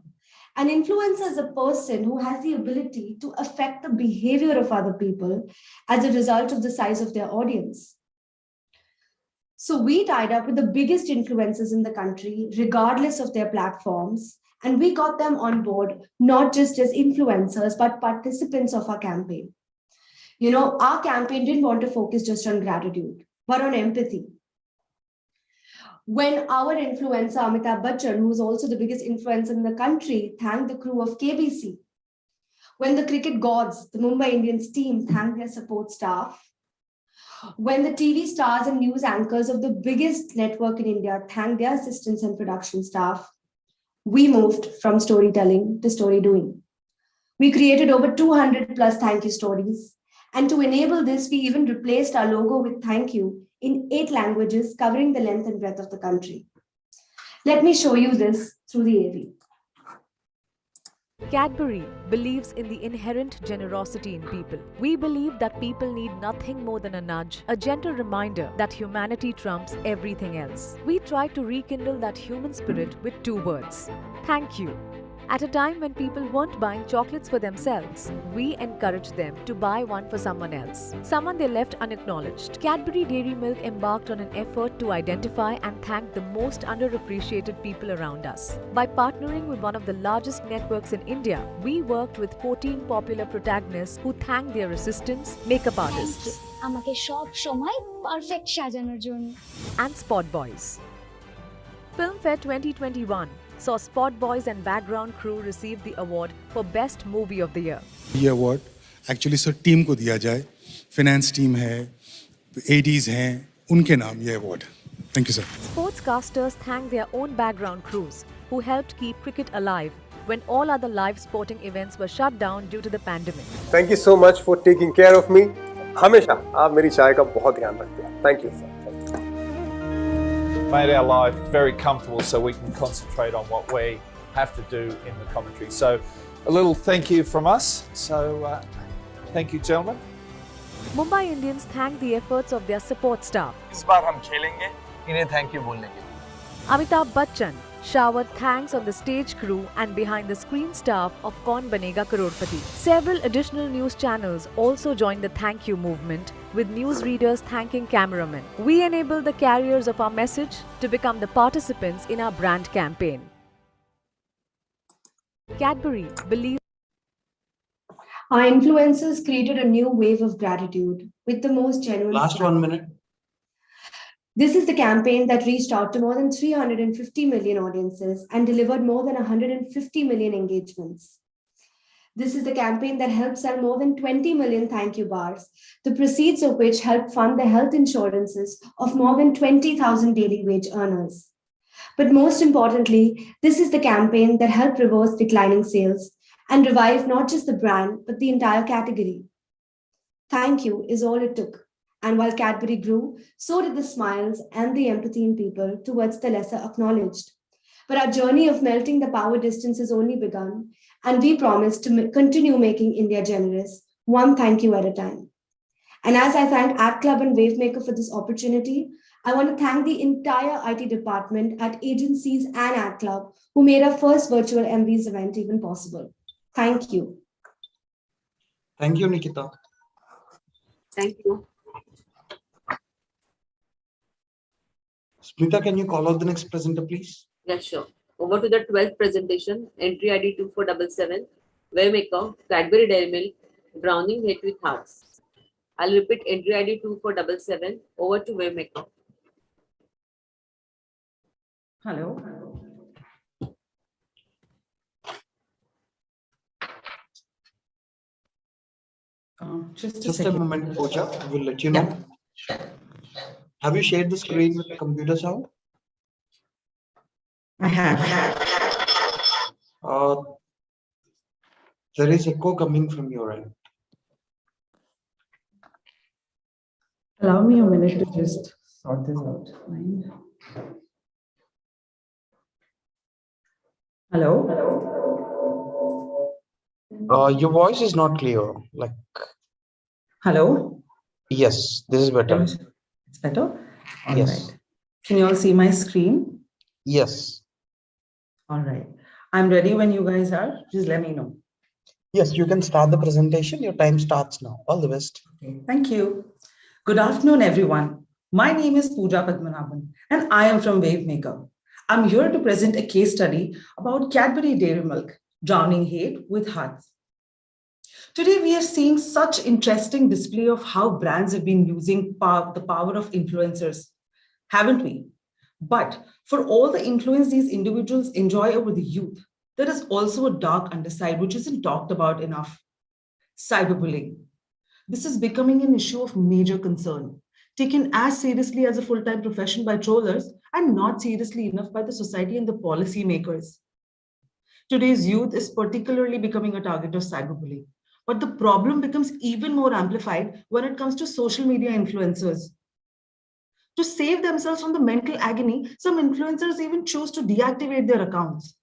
An influencer is a person who has the ability to affect the behavior of other people as a result of the size of their audience. So we tied up with the biggest influencers in the country, regardless of their platforms, and we got them on board, not just as influencers, but participants of our campaign. Our campaign didn't want to focus just on gratitude, but on empathy. When our influencer, Amitabh Bachchan, who is also the biggest influencer in the country, thanked the crew of KBC. When the cricket gods, the Mumbai Indians team, thanked their support staff. When the TV stars and news anchors of the biggest network in India thanked their assistants and production staff, we moved from storytelling to story doing. We created over 200 plus thank you stories. And to enable this, we even replaced our logo with thank you in 8 languages covering the length and breadth of the country. Let me show you this through the AV. Cadbury believes in the inherent generosity in people. We believe that people need nothing more than a nudge, a gentle reminder that humanity trumps everything else. We try to rekindle that human spirit with 2 words: thank you. At a time when people weren't buying chocolates for themselves, we encouraged them to buy one for someone else, someone they left unacknowledged. Cadbury Dairy Milk embarked on an effort to identify and thank the most underappreciated people around us. By partnering with one of the largest networks in India, we worked with 14 popular protagonists who thanked their assistants, makeup artists, আমাকে সব সময় perfect সাজানোর জন্য and spot boys. Filmfare 2021 saw Spot Boys and background crew receive the award for Best Movie of the Year. ये award actually sir team को दिया जाए, finance team है, एडीज हैं, उनके नाम ये award. Thank you, sir. Sportscasters thank their own background crews who helped keep cricket alive when all other live sporting events were shut down due to the pandemic. Thank you so much for taking care of me. हमेशा आप मेरी चाय का बहुत ध्यान रखते हैं. Thank you. Made our life very comfortable so we can concentrate on what we have to do in the commentary. So a little thank you from us. So thank you, gentlemen. Mumbai Indians thank the efforts of their support staff. इस बार हम खेलेंगे, इन्हें thank you बोलने के लिए. Amitabh Bachchan showered thanks on the stage crew and behind the screen staff of Kaun Banega Crorepati. Several additional news channels also joined the thank you movement, with newsreaders thanking cameramen. We enable the carriers of our message to become the participants in our brand campaign. Cadbury believes our influencers created a new wave of gratitude with the most genuine. Last 1 minute. This is the campaign that reached out to more than 350 million audiences and delivered more than 150 million engagements. This is the campaign that helped sell more than 20 million thank you bars, the proceeds of which helped fund the health insurances of more than 20,000 daily wage earners. But most importantly, this is the campaign that helped reverse declining sales and revive not just the brand, but the entire category. Thank you is all it took. And while Cadbury grew, so did the smiles and the empathy in people towards the lesser acknowledged. But our journey of melting the power distance has only begun, and we promise to continue making India generous, one thank you at a time. And as I thank Ad Club and Wavemaker for this opportunity, I want to thank the entire IT department at agencies and Ad Club who made our first virtual Emvies event even possible. Thank you. Thank you, Nikita. Thank you. Smita, can you call out the next presenter, please? Yeah, sure. Over to the 12th presentation, entry ID 2477, Waymaker, Cadbury Dairy Milk, Drowning Hate with Hearts. I'll repeat entry ID 2477, over to Waymaker. Hello. Just a moment, Pooja. We'll let you know. Have you shared the screen with the computer sound? I have. There is echo coming from your end. Allow me a minute to just sort this out. Hello? Your voice is not clear. Like. Hello? Yes, this is better. It's better? All yes. Right. Can you all see my screen? Yes. All right. I'm ready when you guys are. Just let me know. Yes, you can start the presentation. Your time starts now. All the best. Okay. Thank you. Good afternoon, everyone. My name is Pooja Padmanabhan, and I am from Wavemaker. I'm here to present a case study about Cadbury Dairy Milk, Drowning Hate with Hearts. Today, we are seeing such interesting display of how brands have been using the power of influencers, haven't we? But for all the influence these individuals enjoy over the youth, there is also a dark underside which isn't talked about enough: cyberbullying. This is becoming an issue of major concern, taken as seriously as a full-time profession by trollers and not seriously enough by the society and the policy makers. Today's youth is particularly becoming a target of cyberbullying. But the problem becomes even more amplified when it comes to social media influencers. To save themselves from the mental agony, some influencers even choose to deactivate their accounts.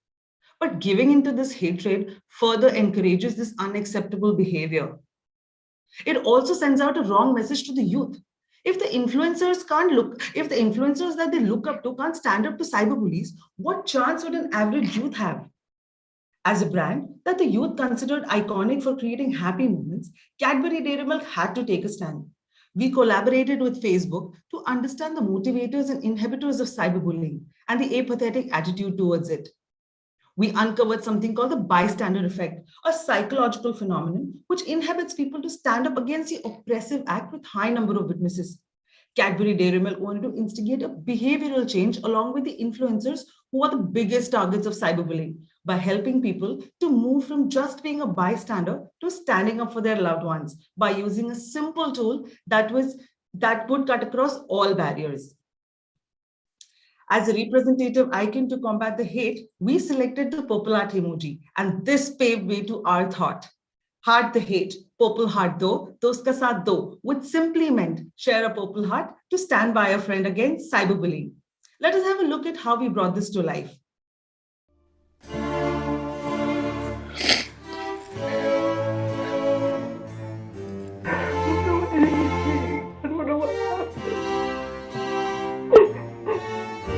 But giving into this hatred further encourages this unacceptable behavior. It also sends out a wrong message to the youth. If the influencers that they look up to can't stand up to cyberbullies, what chance would an average youth have? As a brand that the youth considered iconic for creating happy moments, Cadbury Dairy Milk had to take a stand. We collaborated with Facebook to understand the motivators and inhibitors of cyberbullying and the apathetic attitude towards it. We uncovered something called the bystander effect, a psychological phenomenon which inhibits people to stand up against the oppressive act with high number of witnesses. Cadbury Dairy Milk wanted to instigate a behavioral change along with the influencers who are the biggest targets of cyberbullying by helping people to move from just being a bystander to standing up for their loved ones by using a simple tool that would cut across all barriers. As a representative icon to combat the hate, we selected the purple heart emoji, and this paved way to our thought. Heart the hate, purple heart do uska saath do, which simply meant share a purple heart to stand by a friend against cyberbullying. Let us have a look at how we brought this to life.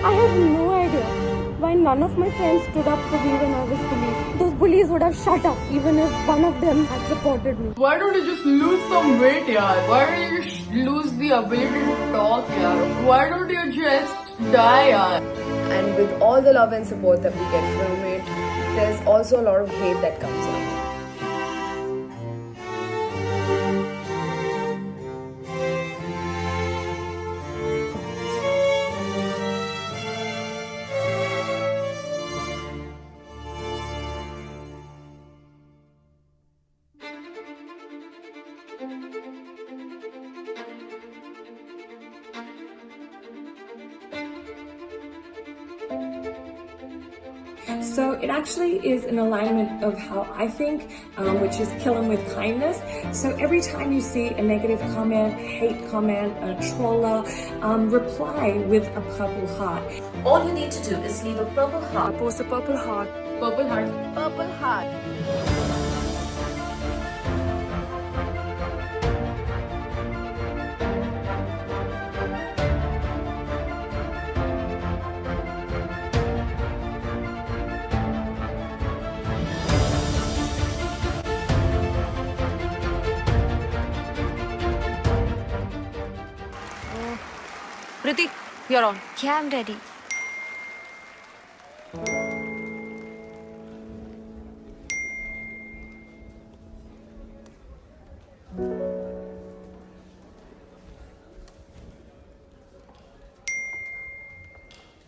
I have no idea why none of my friends stood up for me when I was bullied. Those bullies would have shut up even if one of them had supported me. Why don't you just lose some weight, yaar? Why don't you just lose the ability to talk, yaar? Why don't you just die, yaar? And with all the love and support that we get from it, there's also a lot of hate that comes up. So it actually is an alignment of how I think, which is kill 'em with kindness. So every time you see a negative comment, hate comment, a troller, reply with a purple heart. All you need to do is leave a purple heart. Post a purple heart. Purple heart. Purple heart. Priti, you're on. Yeah, I'm ready.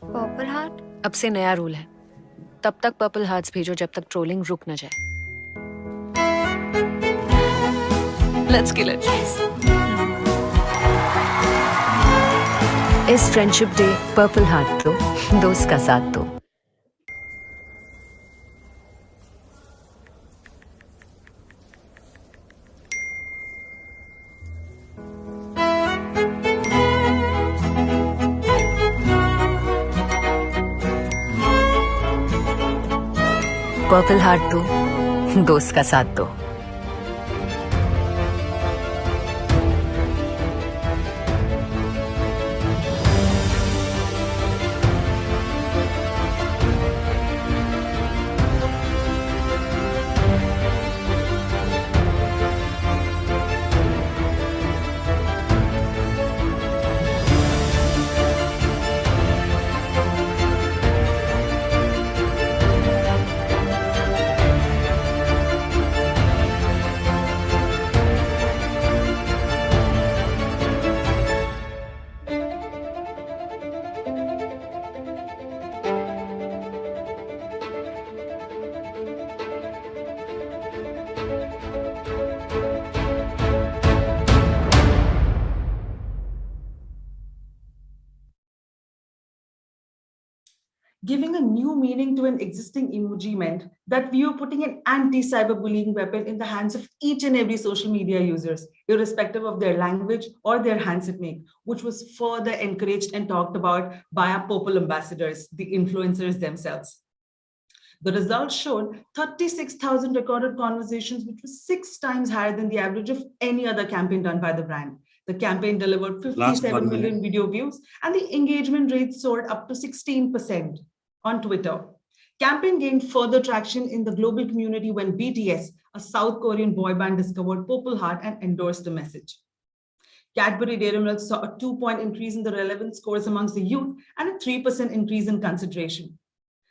Purple heart अब से नया rule है, तब तक purple hearts भेजो जब तक trolling रुक न जाए। Let's kill it. इस फ्रेंडशिप डे पर्पल हार्ट दो, दोस्त का साथ दो। पर्पल हार्ट दो, दोस्त का साथ दो। Giving a new meaning to an existing emoji meant that we were putting an anti-cyberbullying weapon in the hands of each and every social media users, irrespective of their language or their handset make, which was further encouraged and talked about by our purple ambassadors, the influencers themselves. The results showed 36,000 recorded conversations, which was 6 times higher than the average of any other campaign done by the brand. The campaign delivered 57 million video views, and the engagement rate soared up to 16% on Twitter. Campaign gained further traction in the global community when BTS, a South Korean boy band, discovered Purple Heart and endorsed the message. Cadbury Dairy Milk saw a 2-point increase in the relevance scores amongst the youth and a 3% increase in consideration.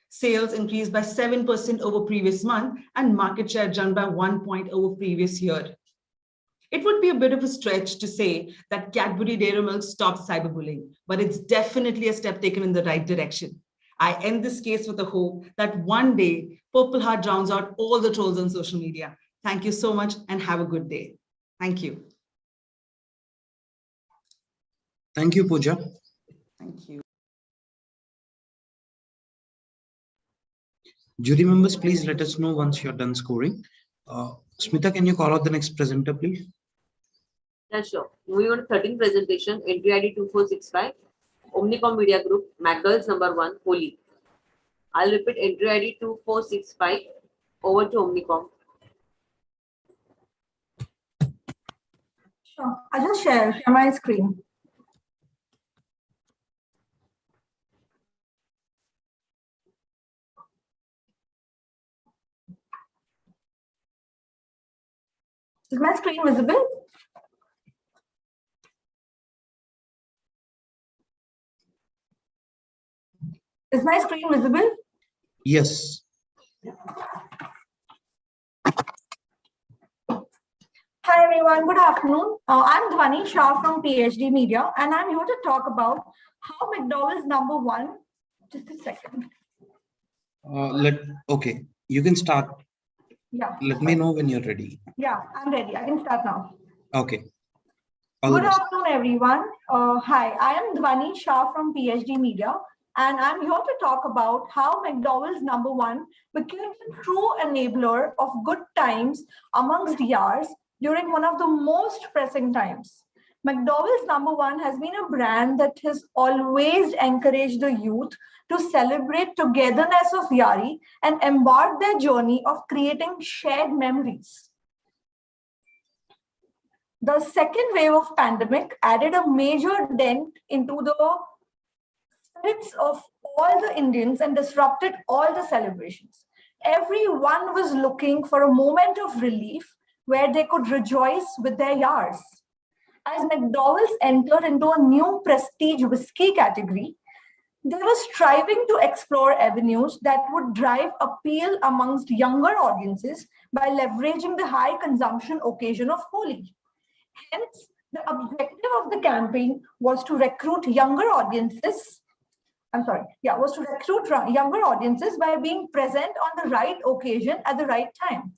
Sales increased by 7% over previous month, and market share jumped by 1 point over previous year. It would be a bit of a stretch to say that Cadbury Dairy Milk stopped cyberbullying, but it's definitely a step taken in the right direction. I end this case with a hope that one day Purple Heart drowns out all the trolls on social media. Thank you so much and have a good day. Thank you. Thank you, Pooja. Thank you. Jury members, please let us know once you're done scoring. Smita, can you call out the next presenter, please? Yeah, sure. Moving on to 13th presentation, entry ID 2465, Omnicom Media Group, McDowell's number 1, Holy. I'll repeat entry ID 2465. Over to Omnicom. Sure. I'll just share my screen. Is my screen visible? Is my screen visible? Yes. Hi everyone, good afternoon. I'm Dhwani Shah from PhD Media and I'm here to talk about how McDowell's number 1, just a second. Okay, you can start. Yeah. Let me know when you're ready. Yeah, I'm ready. I can start now. Okay. Good afternoon everyone. Hi, I am Dhwani Shah from PhD Media and I'm here to talk about how McDowell's number 1 became a true enabler of good times amongst yars during one of the most pressing times. McDowell's number 1 has been a brand that has always encouraged the youth to celebrate togetherness of Yari and embark their journey of creating shared memories. The second wave of pandemic added a major dent into the spirits of all the Indians and disrupted all the celebrations. Everyone was looking for a moment of relief where they could rejoice with their yars. As McDowell's entered into a new prestige whiskey category, they were striving to explore avenues that would drive appeal amongst younger audiences by leveraging the high consumption occasion of Holi. Hence, the objective of the campaign was to recruit younger audiences. Younger audiences by being present on the right occasion at the right time.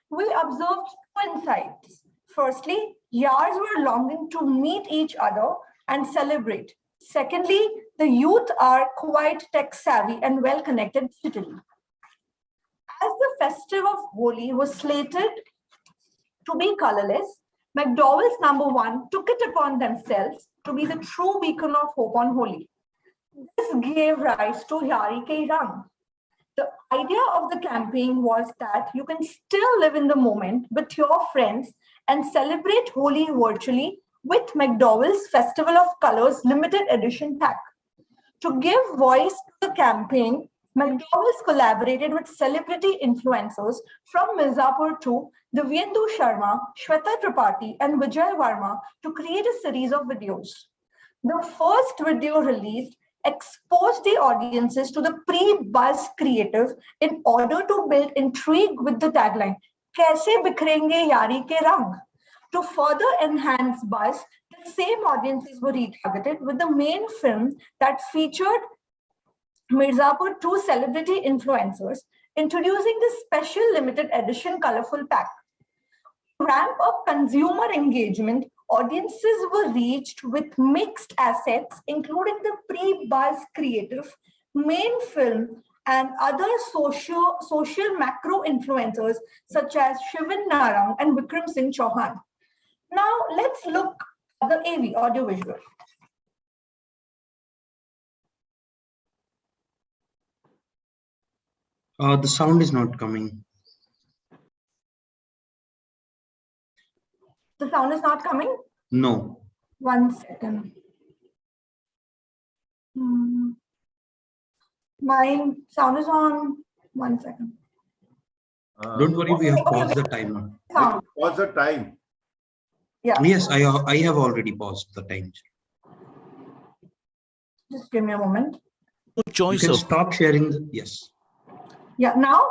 We observed two insights. Firstly, yars were longing to meet each other and celebrate. Secondly, the youth are quite tech savvy and well connected digitally. As the festive of Holi was slated to be colorless, McDowell's number 1 took it upon themselves to be the true beacon of hope on Holi. This gave rise to Yari Ke Rang. The idea of the campaign was that you can still live in the moment with your friends and celebrate Holi virtually with McDowell's Festival of Colors limited edition pack. To give voice to the campaign, McDowell's collaborated with celebrity influencers from Mirzapur to Divyendu Sharma, Shweta Tripathi, and Vijay Varma to create a series of videos. The first video released exposed the audiences to the pre-buzz creative in order to build intrigue with the tagline, Kaise Bikhrenge Yari Ke Rang? To further enhance buzz, the same audiences were retargeted with the main film that featured Mirzapur 2 celebrity influencers introducing the special limited edition colorful pack. To ramp up consumer engagement, audiences were reached with mixed assets, including the pre-buzz creative, main film, and other social macro influencers such as Shivin Narang and Vikram Singh Chauhan. Now let's look at the AV, audio visual. The sound is not coming. The sound is not coming? No. 1 second. My sound is on. 1 second. Don't worry, we have paused the timer. Pause the time. Yeah. Yes, I have already paused the time. Just give me a moment. You can stop sharing. Yes. Yeah, now?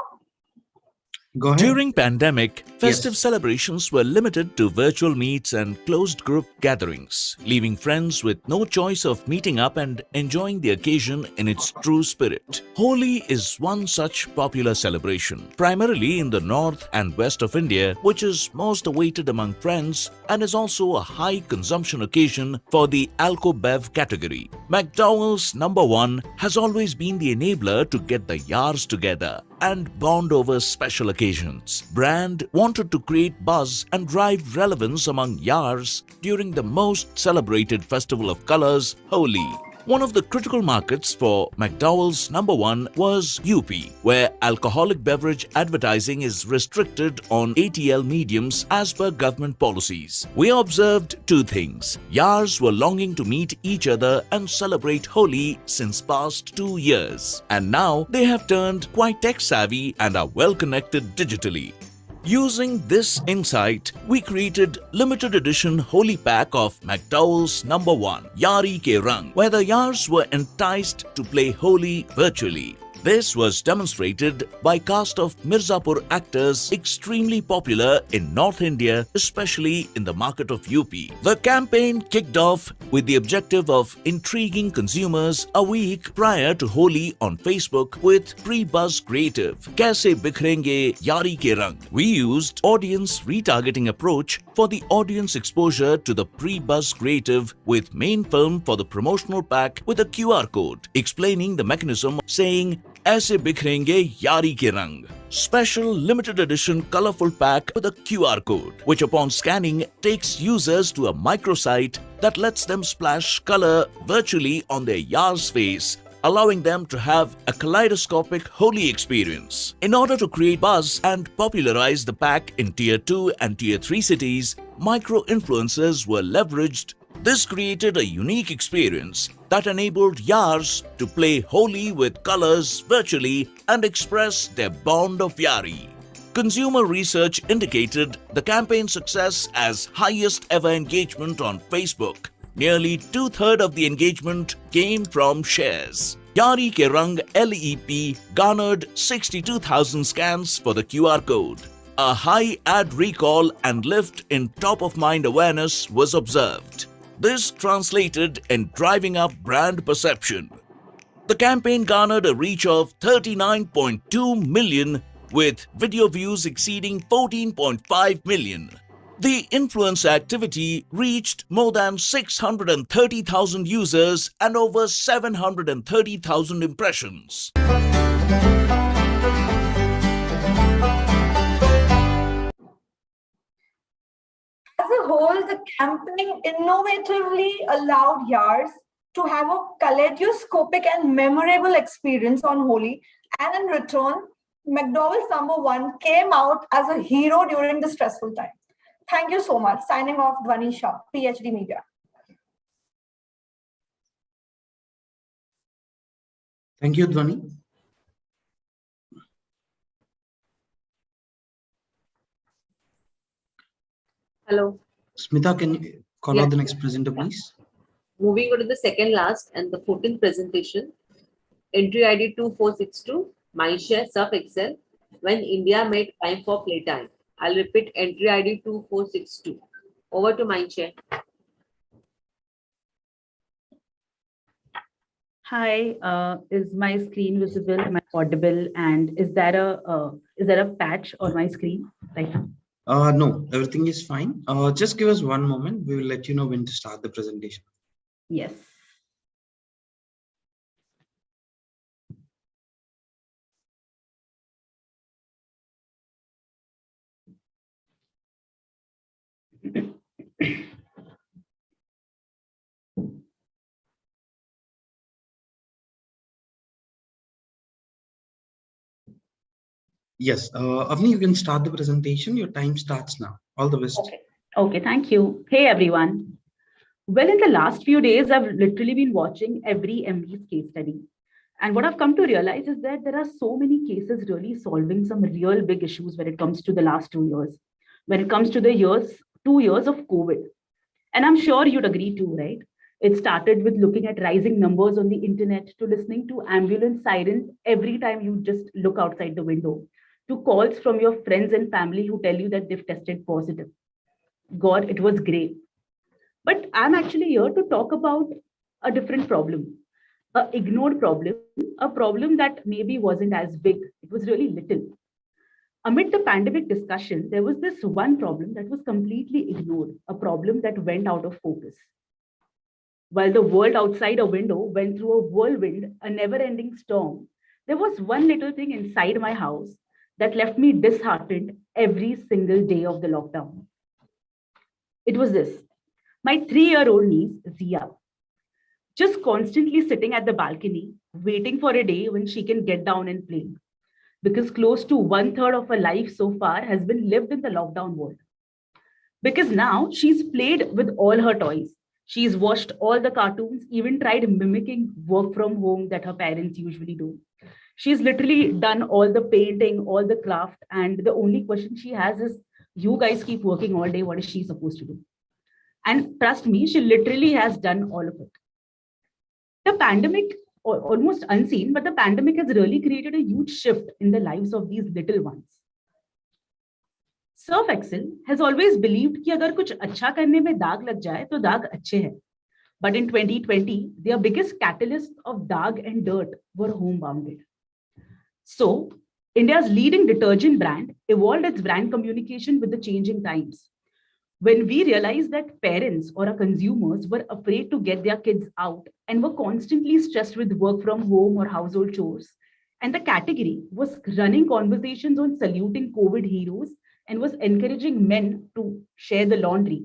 Go ahead. During pandemic, festive celebrations were limited to virtual meets and closed group gatherings, leaving friends with no choice of meeting up and enjoying the occasion in its true spirit. Holi is one such popular celebration, primarily in the north and west of India, which is most awaited among friends and is also a high consumption occasion for the alco-bev category. McDowell's number 1 has always been the enabler to get the yars together and bond over special occasions. Brand wanted to create buzz and drive relevance among Yars during the most celebrated festival of colors, Holi. One of the critical markets for McDowell's #1 was UP, where alcoholic beverage advertising is restricted on ATL mediums as per government policies. We observed two things. Yars were longing to meet each other and celebrate Holi since past 2 years. And now they have turned quite tech-savvy and are well-connected digitally. Using this insight, we created limited edition Holi pack of McDowell's #1, Yari Ke Rang, where the Yars were enticed to play Holi virtually. This was demonstrated by cast of Mirzapur actors extremely popular in North India, especially in the market of UP. The campaign kicked off with the objective of intriguing consumers a week prior to Holi on Facebook with pre-buzz creative, Kaise Bikhrenge Yari Ke Rang. We used audience retargeting approach for the audience exposure to the pre-buzz creative with main film for the promotional pack with a QR code, explaining the mechanism saying, Aise Bikhrenge Yari Ke Rang. Special limited edition colorful pack with a QR code, which upon scanning takes users to a microsite that lets them splash color virtually on their Yar's face, allowing them to have a kaleidoscopic Holi experience. In order to create buzz and popularize the pack in Tier 2 and Tier 3 cities, micro-influencers were leveraged. This created a unique experience that enabled Yars to play Holi with colors virtually and express their bond of Yari. Consumer research indicated the campaign's success as highest ever engagement on Facebook. Nearly 2/3 of the engagement came from shares. Yari Ke Rang LEP garnered 62,000 scans for the QR code. A high ad recall and lift in top-of-mind awareness was observed. This translated in driving up brand perception. The campaign garnered a reach of 39.2 million, with video views exceeding 14.5 million. The influence activity reached more than 630,000 users and over 730,000 impressions. As a whole, the campaign innovatively allowed Yars to have a kaleidoscopic and memorable experience on Holi, and in return, McDowell's #1 came out as a hero during the stressful time. Thank you so much. Signing off, Dhvani Shah, PhD Media. Thank you, Dhvani. Hello. Smita, can you call out the next presenter, please? Moving on to the second last and the 14th presentation. Entry ID 2462, Mindshare Surf Excel, when India made time for playtime. I'll repeat entry ID 2462. Over to Mindshare. Hi, is my screen visible? Am I audible? And is there a patch on my screen right now? No, everything is fine. Just give us one moment. We will let you know when to start the presentation. Yes. Yes, Avni, you can start the presentation. Your time starts now. All the best. Okay, thank you. Hey, everyone. Well, in the last few days, I've literally been watching every Emvies case study. And what I've come to realize is that there are so many cases really solving some real big issues when it comes to the last 2 years, when it comes to the 2 years of COVID. And I'm sure you'd agree too, right? It started with looking at rising numbers on the internet, to listening to ambulance sirens every time you just look outside the window, to calls from your friends and family who tell you that they've tested positive. God, it was great. But I'm actually here to talk about a different problem, a ignored problem, a problem that maybe wasn't as big. It was really little. Amid the pandemic discussion, there was this one problem that was completely ignored, a problem that went out of focus. While the world outside a window went through a whirlwind, a never-ending storm, There was one little thing inside my house that left me disheartened every single day of the lockdown. It was this: my 3-year-old niece, Zia, just constantly sitting at the balcony, waiting for a day when she can get down and play. Because close to 1/3 of her life so far has been lived in the lockdown world. Because now she's played with all her toys. She's watched all the cartoons, even tried mimicking work from home that her parents usually do. She's literally done all the painting, all the craft, and the only question she has is, you guys keep working all day, what is she supposed to do? And trust me, she literally has done all of it. The pandemic, almost unseen, but the pandemic has really created a huge shift in the lives of these little ones. Surf Excel has always believed कि अगर कुछ अच्छा करने में दाग लग जाए तो दाग अच्छे हैं. But in 2020, their biggest catalyst of dag and dirt were homebounded. So, India's leading detergent brand evolved its brand communication with the changing times. When we realized that parents or our consumers were afraid to get their kids out and were constantly stressed with work from home or household chores, and the category was running conversations on saluting COVID heroes and was encouraging men to share the laundry,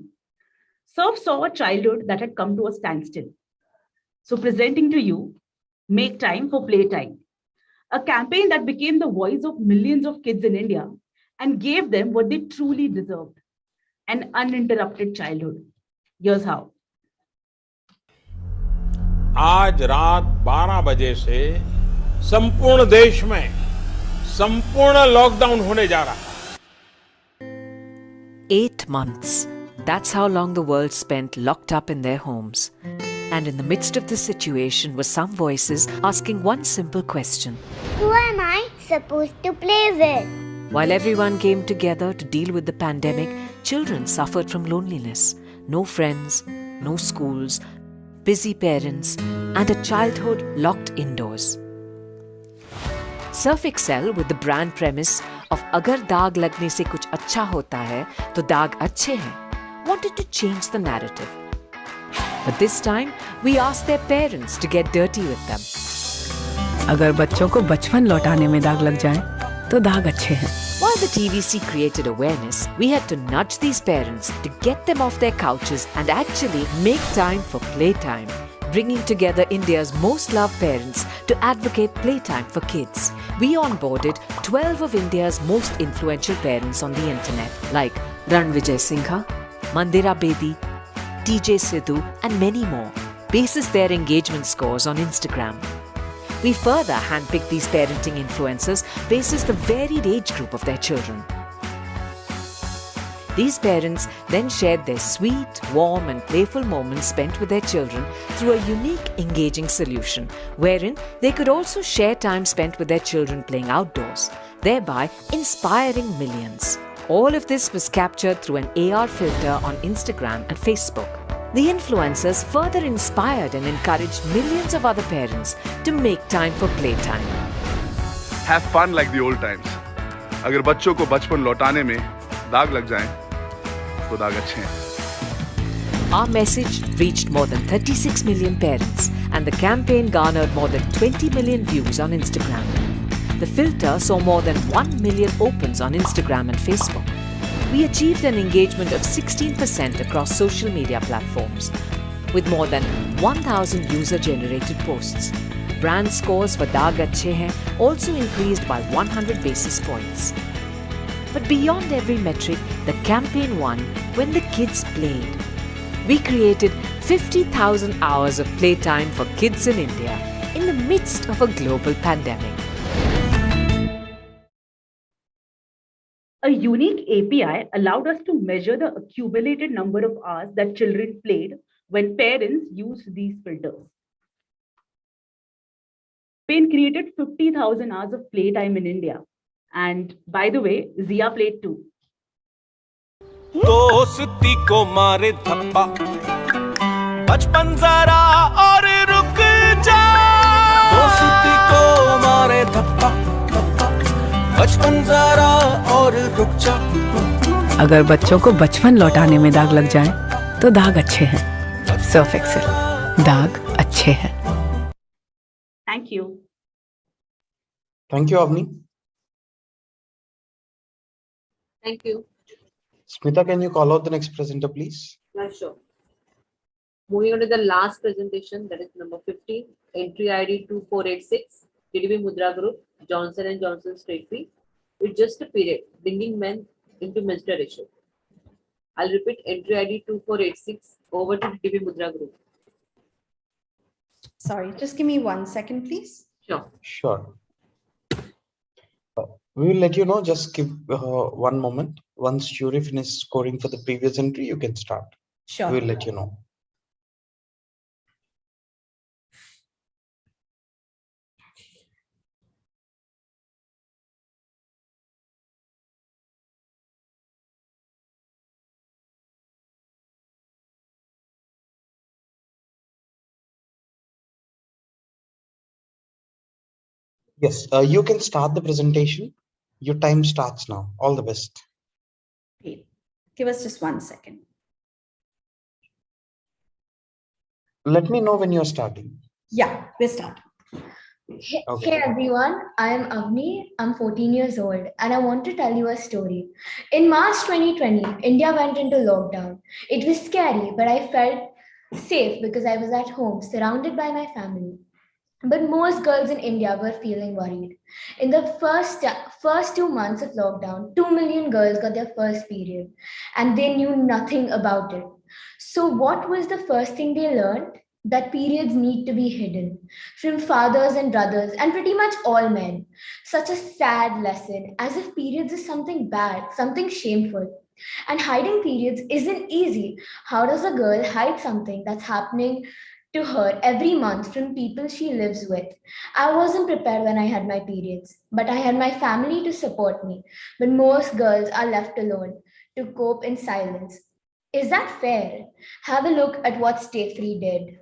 Surf saw a childhood that had come to a standstill. So presenting to you, Make Time for Playtime, a campaign that became the voice of millions of kids in India and gave them what they truly deserved, an uninterrupted childhood. Here's how. आज रात 12 बजे से संपूर्ण देश में संपूर्ण lockdown होने जा रहा है. 8 months. That's how long the world spent locked up in their homes. And in the midst of this situation were some voices asking one simple question. Who am I supposed to play with? While everyone came together to deal with the pandemic, children suffered from loneliness. No friends, no schools, busy parents, and a childhood locked indoors. Surf Excel, with the brand premise of अगर दाग लगने से कुछ अच्छा होता है तो दाग अच्छे हैं, wanted to change the narrative. But this time, we asked their parents to get dirty with them. अगर बच्चों को बचपन लौटाने में दाग लग जाए तो दाग अच्छे हैं. While the TVC created awareness, we had to nudge these parents to get them off their couches and actually make time for playtime, bringing together India's most loved parents to advocate playtime for kids. We onboarded 12 of India's most influential parents on the internet, like Ranvijay Singha, Mandira Bedi, TJ Sidhu, and many more, basis their engagement scores on Instagram. We further handpicked these parenting influencers basis the varied age group of their children. These parents then shared their sweet, warm, and playful moments spent with their children through a unique, engaging solution, wherein they could also share time spent with their children playing outdoors, thereby inspiring millions. All of this was captured through an AR filter on Instagram and Facebook. The influencers further inspired and encouraged millions of other parents to make time for playtime. Have fun like the old times. अगर बच्चों को बचपन लौटाने में दाग लग जाएं, तो दाग अच्छे हैं. Our message reached more than 36 million parents, and the campaign garnered more than 20 million views on Instagram. The filter saw more than 1 million opens on Instagram and Facebook. We achieved an engagement of 16% across social media platforms, with more than 1,000 user-generated posts. Brand scores for Daag Achhe Hain also increased by 100 basis points. But beyond every metric, the campaign won when the kids played. We created 50,000 hours of playtime for kids in India in the midst of a global pandemic. A unique API allowed us to measure the accumulated number of hours that children played when parents used these filters. Campaign created 50,000 hours of playtime in India. And by the way, Zia played too. दोस्ती को मारे धप्पा, बचपन जरा और रुक जा. दोस्ती को मारे धप्पा, बचपन जरा और रुक जा. अगर बच्चों को बचपन लौटाने में दाग लग जाए तो दाग अच्छे हैं. सर्फ एक्सेल, दाग अच्छे हैं. Thank you. Thank you, Avni. Thank you. Smita, can you call out the next presenter, please? Yeah, sure. Moving on to the last presentation, that is number 15, entry ID 2486, TDB Mudra Group, Johnson & Johnson Straight Fee, with just a period, bringing men into menstruation. I'll repeat, entry ID 2486, over to TDB Mudra Group. Sorry, just give me 1 second, please. Sure. Sure. We will let you know, just give 1 moment. Once jury finishes scoring for the previous entry, you can start. Sure. We will let you know. Yes, you can start the presentation. Your time starts now. All the best. Great. Give us just 1 second. Let me know when you're starting. Yeah, we're starting. Hey, Okay. hey everyone, I am Avni. I'm 14 years old and I want to tell you a story. In March 2020, India went into lockdown. It was scary, but I felt safe because I was at home, surrounded by my family. But most girls in India were feeling worried. In the first 2 months of lockdown, 2 million girls got their first period and they knew nothing about it. So, what was the first thing they learned? That periods need to be hidden from fathers and brothers and pretty much all men. Such a sad lesson, as if periods is something bad, something shameful. And hiding periods isn't easy. How does a girl hide something that's happening to her every month from people she lives with? I wasn't prepared when I had my periods, but I had my family to support me. But most girls are left alone to cope in silence. Is that fair? Have a look at what Stay Free did.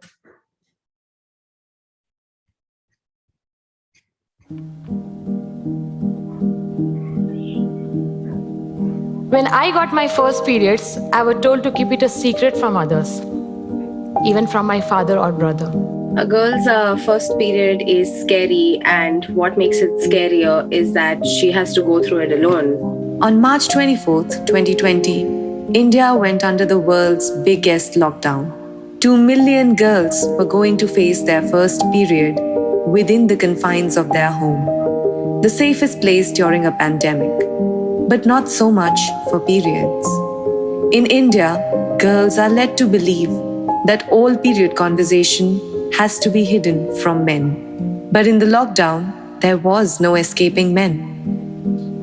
When I got my first periods, I was told to keep it a secret from others, even from my father or brother. A girl's first period is scary, and what makes it scarier is that she has to go through it alone. On March 24th, 2020, India went under the world's biggest lockdown. 2 million girls were going to face their first period within the confines of their home, the safest place during a pandemic. But not so much for periods. In India, girls are led to believe that all period conversation has to be hidden from men. But in the lockdown, there was no escaping men.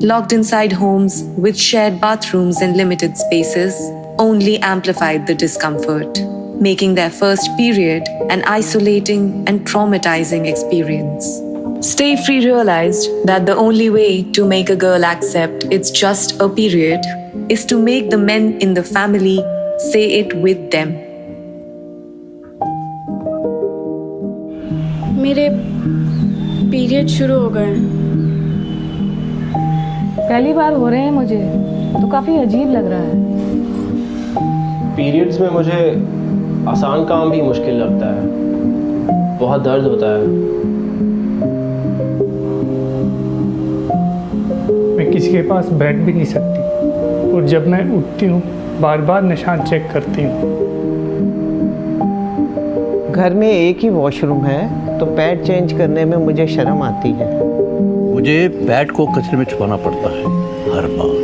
Locked inside homes with shared bathrooms and limited spaces only amplified the discomfort, making their first period an isolating and traumatizing experience. Stay Free realized that the only way to make a girl accept it's just a period is to make the men in the family say it with them. मेरे period शुरू हो गए। पहली बार हो रहे हैं मुझे, तो काफी अजीब लग रहा है। पीरियड्स में मुझे आसान काम भी मुश्किल लगता है, बहुत दर्द होता है। मैं किसी के पास बैठ भी नहीं सकती और जब मैं उठती हूँ बार बार निशान चेक करती हूँ। घर में एक ही वॉशरूम है तो पैड चेंज करने में मुझे शर्म आती है। मुझे पैड को कचरे में छुपाना पड़ता है हर बार।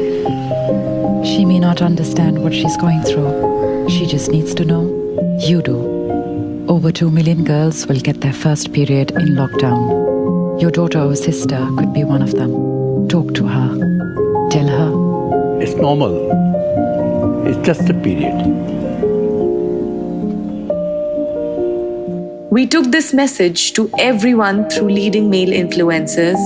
She may not understand what she's going through. She just needs to know you do. Over 2 million girls will get their first period in lockdown. Your daughter or sister could be one of them. Talk to her. Tell her. It's normal. It's just a period. We took this message to everyone through leading male influencers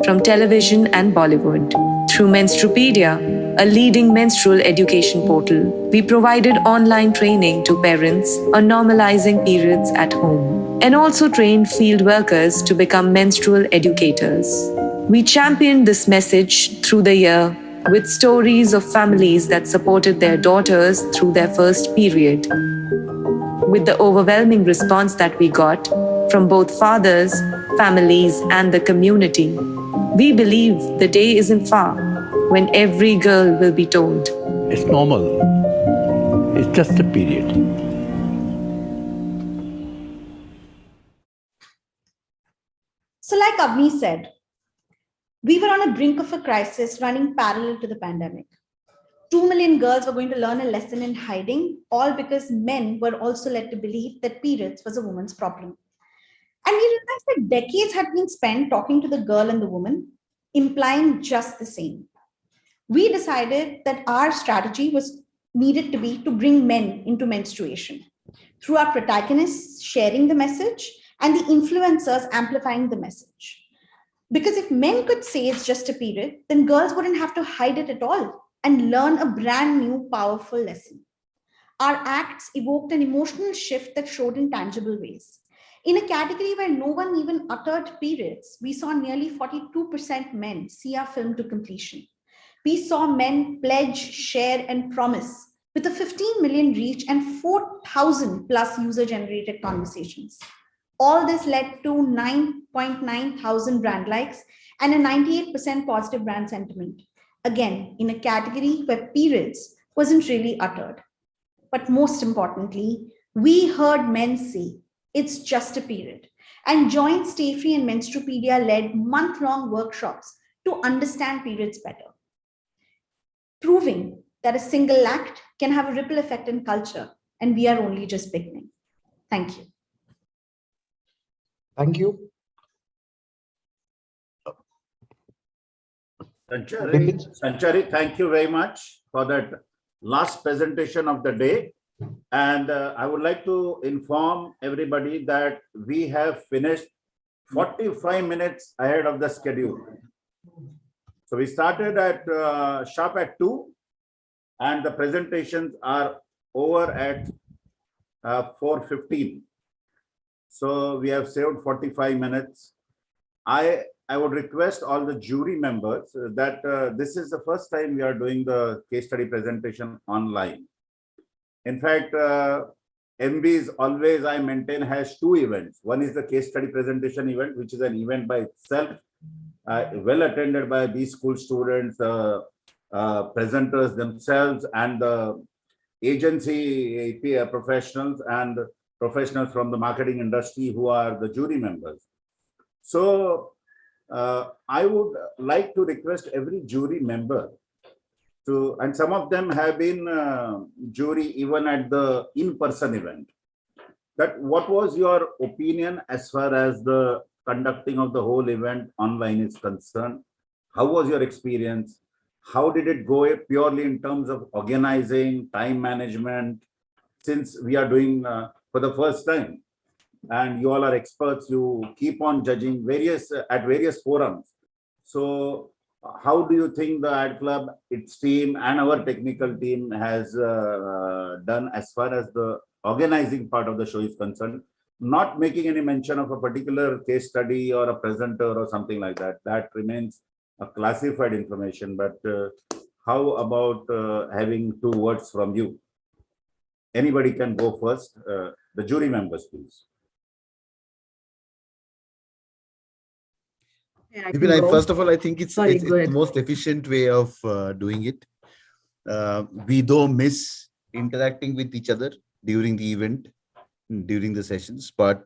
from television and Bollywood. Through Menstrupedia, a leading menstrual education portal, we provided online training to parents on normalizing periods at home and also trained field workers to become menstrual educators. We championed this message through the year with stories of families that supported their daughters through their first period. With the overwhelming response that we got from both fathers, families, and the community, We believe the day isn't far when every girl will be told, It's normal. It's just a period. So, like Avni said, we were on a brink of a crisis running parallel to the pandemic. 2 million girls were going to learn a lesson in hiding, all because men were also led to believe that periods was a woman's problem. And we realized that decades had been spent talking to the girl and the woman, implying just the same. We decided that our strategy was needed to be to bring men into menstruation through our protagonists sharing the message and the influencers amplifying the message. Because if men could say it's just a period, then girls wouldn't have to hide it at all and learn a brand new, powerful lesson. Our acts evoked an emotional shift that showed in tangible ways. In a category where no one even uttered periods, we saw nearly 42% men see our film to completion. We saw men pledge, share, and promise with a 15 million reach and 4,000 plus user generated conversations. All this led to 9.9 thousand brand likes and a 98% positive brand sentiment. Again, in a category where periods wasn't really uttered. But most importantly, we heard men say, it's just a period, and joined Stay Free and Menstrupedia led month-long workshops to understand periods better, proving that a single act can have a ripple effect in culture, and we are only just beginning. Thank you. Thank you. Sanchari, thank you very much for that last presentation of the day. And I would like to inform everybody that we have finished 45 minutes ahead of the schedule. So we started at sharp at 2, and the presentations are over at 4:15. So we have saved 45 minutes. I would request all the jury members that this is the first time we are doing the case study presentation online. In fact, Emvies always, I maintain, has 2 events. One is the case study presentation event, which is an event by itself, well attended by these school students, presenters themselves, and the agency professionals and professionals from the marketing industry who are the jury members. So I would like to request every jury member to, and some of them have been jury even at the in-person event, that what was your opinion as far as the conducting of the whole event online is concerned? How was your experience? How did it go purely in terms of organizing, time management, since we are doing for the first time? And you all are experts, you keep on judging at various forums. So how do you think the Ad Club, its team, and our technical team has done as far as the organizing part of the show is concerned? Not making any mention of a particular case study or a presenter or something like that. That remains a classified information. But how about having 2 words from you? Anybody can go first. The jury members, please. First of all, I think it's the most efficient way of doing it. We though miss interacting with each other during the event, during the sessions, but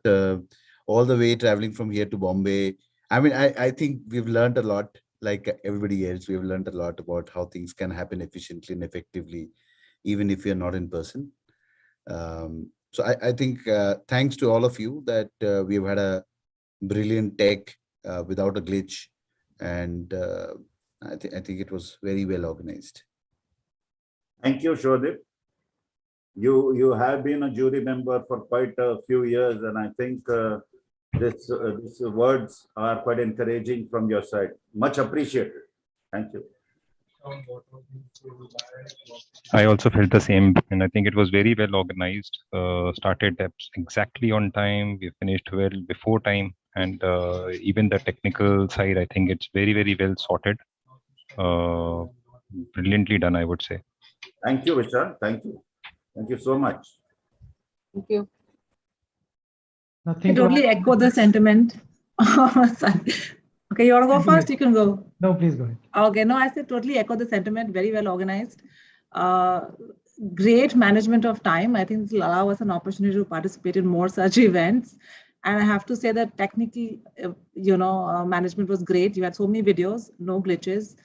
all the way traveling from here to Bombay, I think we've learned a lot. Like everybody else, we've learned a lot about how things can happen efficiently and effectively, even if you're not in person. So I think thanks to all of you that we've had a brilliant tech without a glitch, and I think it was very well organized. Thank you, Shodip. You have been a jury member for quite a few years, and I think these words are quite encouraging from your side. Much appreciated. Thank you. I also felt the same, and I think it was very well organized. Started exactly on time. We finished well before time, and even the technical side, I think it's very, very well sorted. Brilliantly done, I would say. Thank you, Vishal. Thank you. Thank you so much. Thank you. I totally echo the sentiment. Okay, Okay, you want to go first? You can go. No, please go ahead. Okay, no, I said totally echo the sentiment. Very well organized. Great management of time. I think this will allow us an opportunity to participate in more such events. And I have to say that technically, management was great. You had so many videos, no glitches.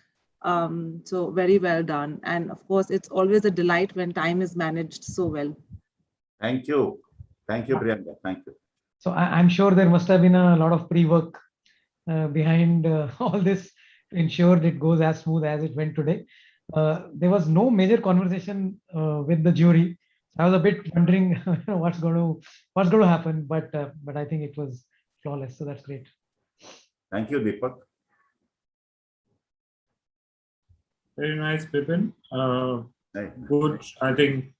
So very well done. And of course, it's always a delight when time is managed so well. Thank you. Thank you, Priyanka. Thank you. So I'm sure there must have been a lot of pre-work behind all this to ensure it goes as smooth as it went today. There was no major conversation with the jury. I was a bit wondering what's going to happen, but I think it was flawless. So that's great. Thank you, Deepak. Very nice, Bipin. Good. I think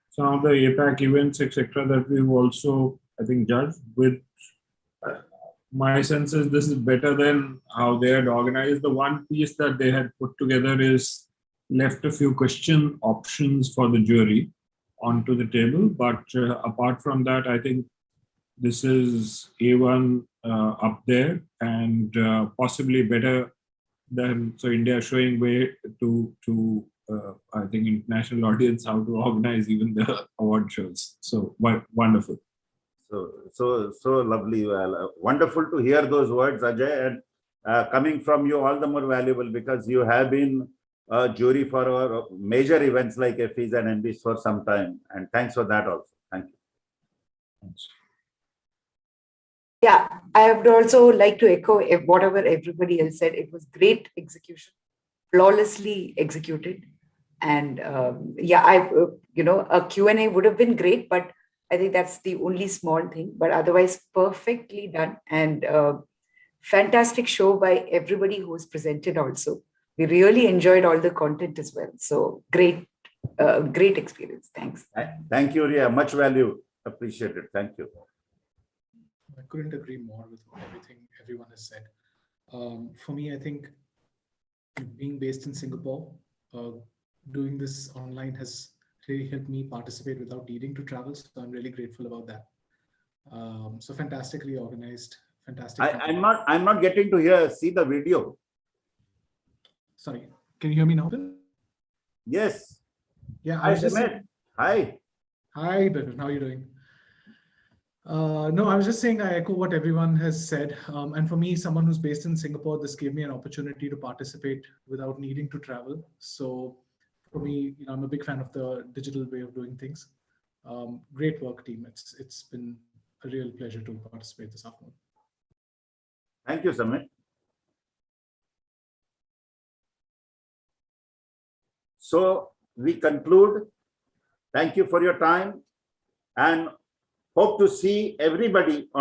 some of the APAC events, etc., that we've also, I think, judged with. My sense is this is better than how they had organized. The one piece that they had put together is left a few question options for the jury onto the table. But apart from that, I think this is A1 up there and possibly better than, so India showing way to I think, international audience how to organize even the award shows. So wonderful. So lovely. Wonderful to hear those words, Ajay, and coming from you, all the more valuable because you have been a jury for our major events like Emvies and Emvies for some time. And thanks for that also. Thank you. Thanks. Yeah, I would also like to echo whatever everybody else said. It was great execution, flawlessly executed. And a Q&A would have been great, but I think that's the only small thing, but otherwise perfectly done and fantastic show by everybody who was presented also. We really enjoyed all the content as well. So great experience. Thanks. Thank you, Ria. Much value. Appreciated. Thank you. I couldn't agree more with everything everyone has said. For me, I think being based in Singapore, doing this online has really helped me participate without needing to travel. So I'm really grateful about that. So fantastically organized, fantastic. I'm not getting to see the video. Sorry, can you hear me now? Yes. Yeah, Hi, Sumit. Hi. Hi, Bipin. How are you doing? No, I was just saying I echo what everyone has said. And for me, someone who's based in Singapore, this gave me an opportunity to participate without needing to travel. So for me, I'm a big fan of the digital way of doing things. Great work, team. It's been a real pleasure to participate this afternoon. Thank you, Sumit. So we conclude. Thank you for your time and hope to see everybody on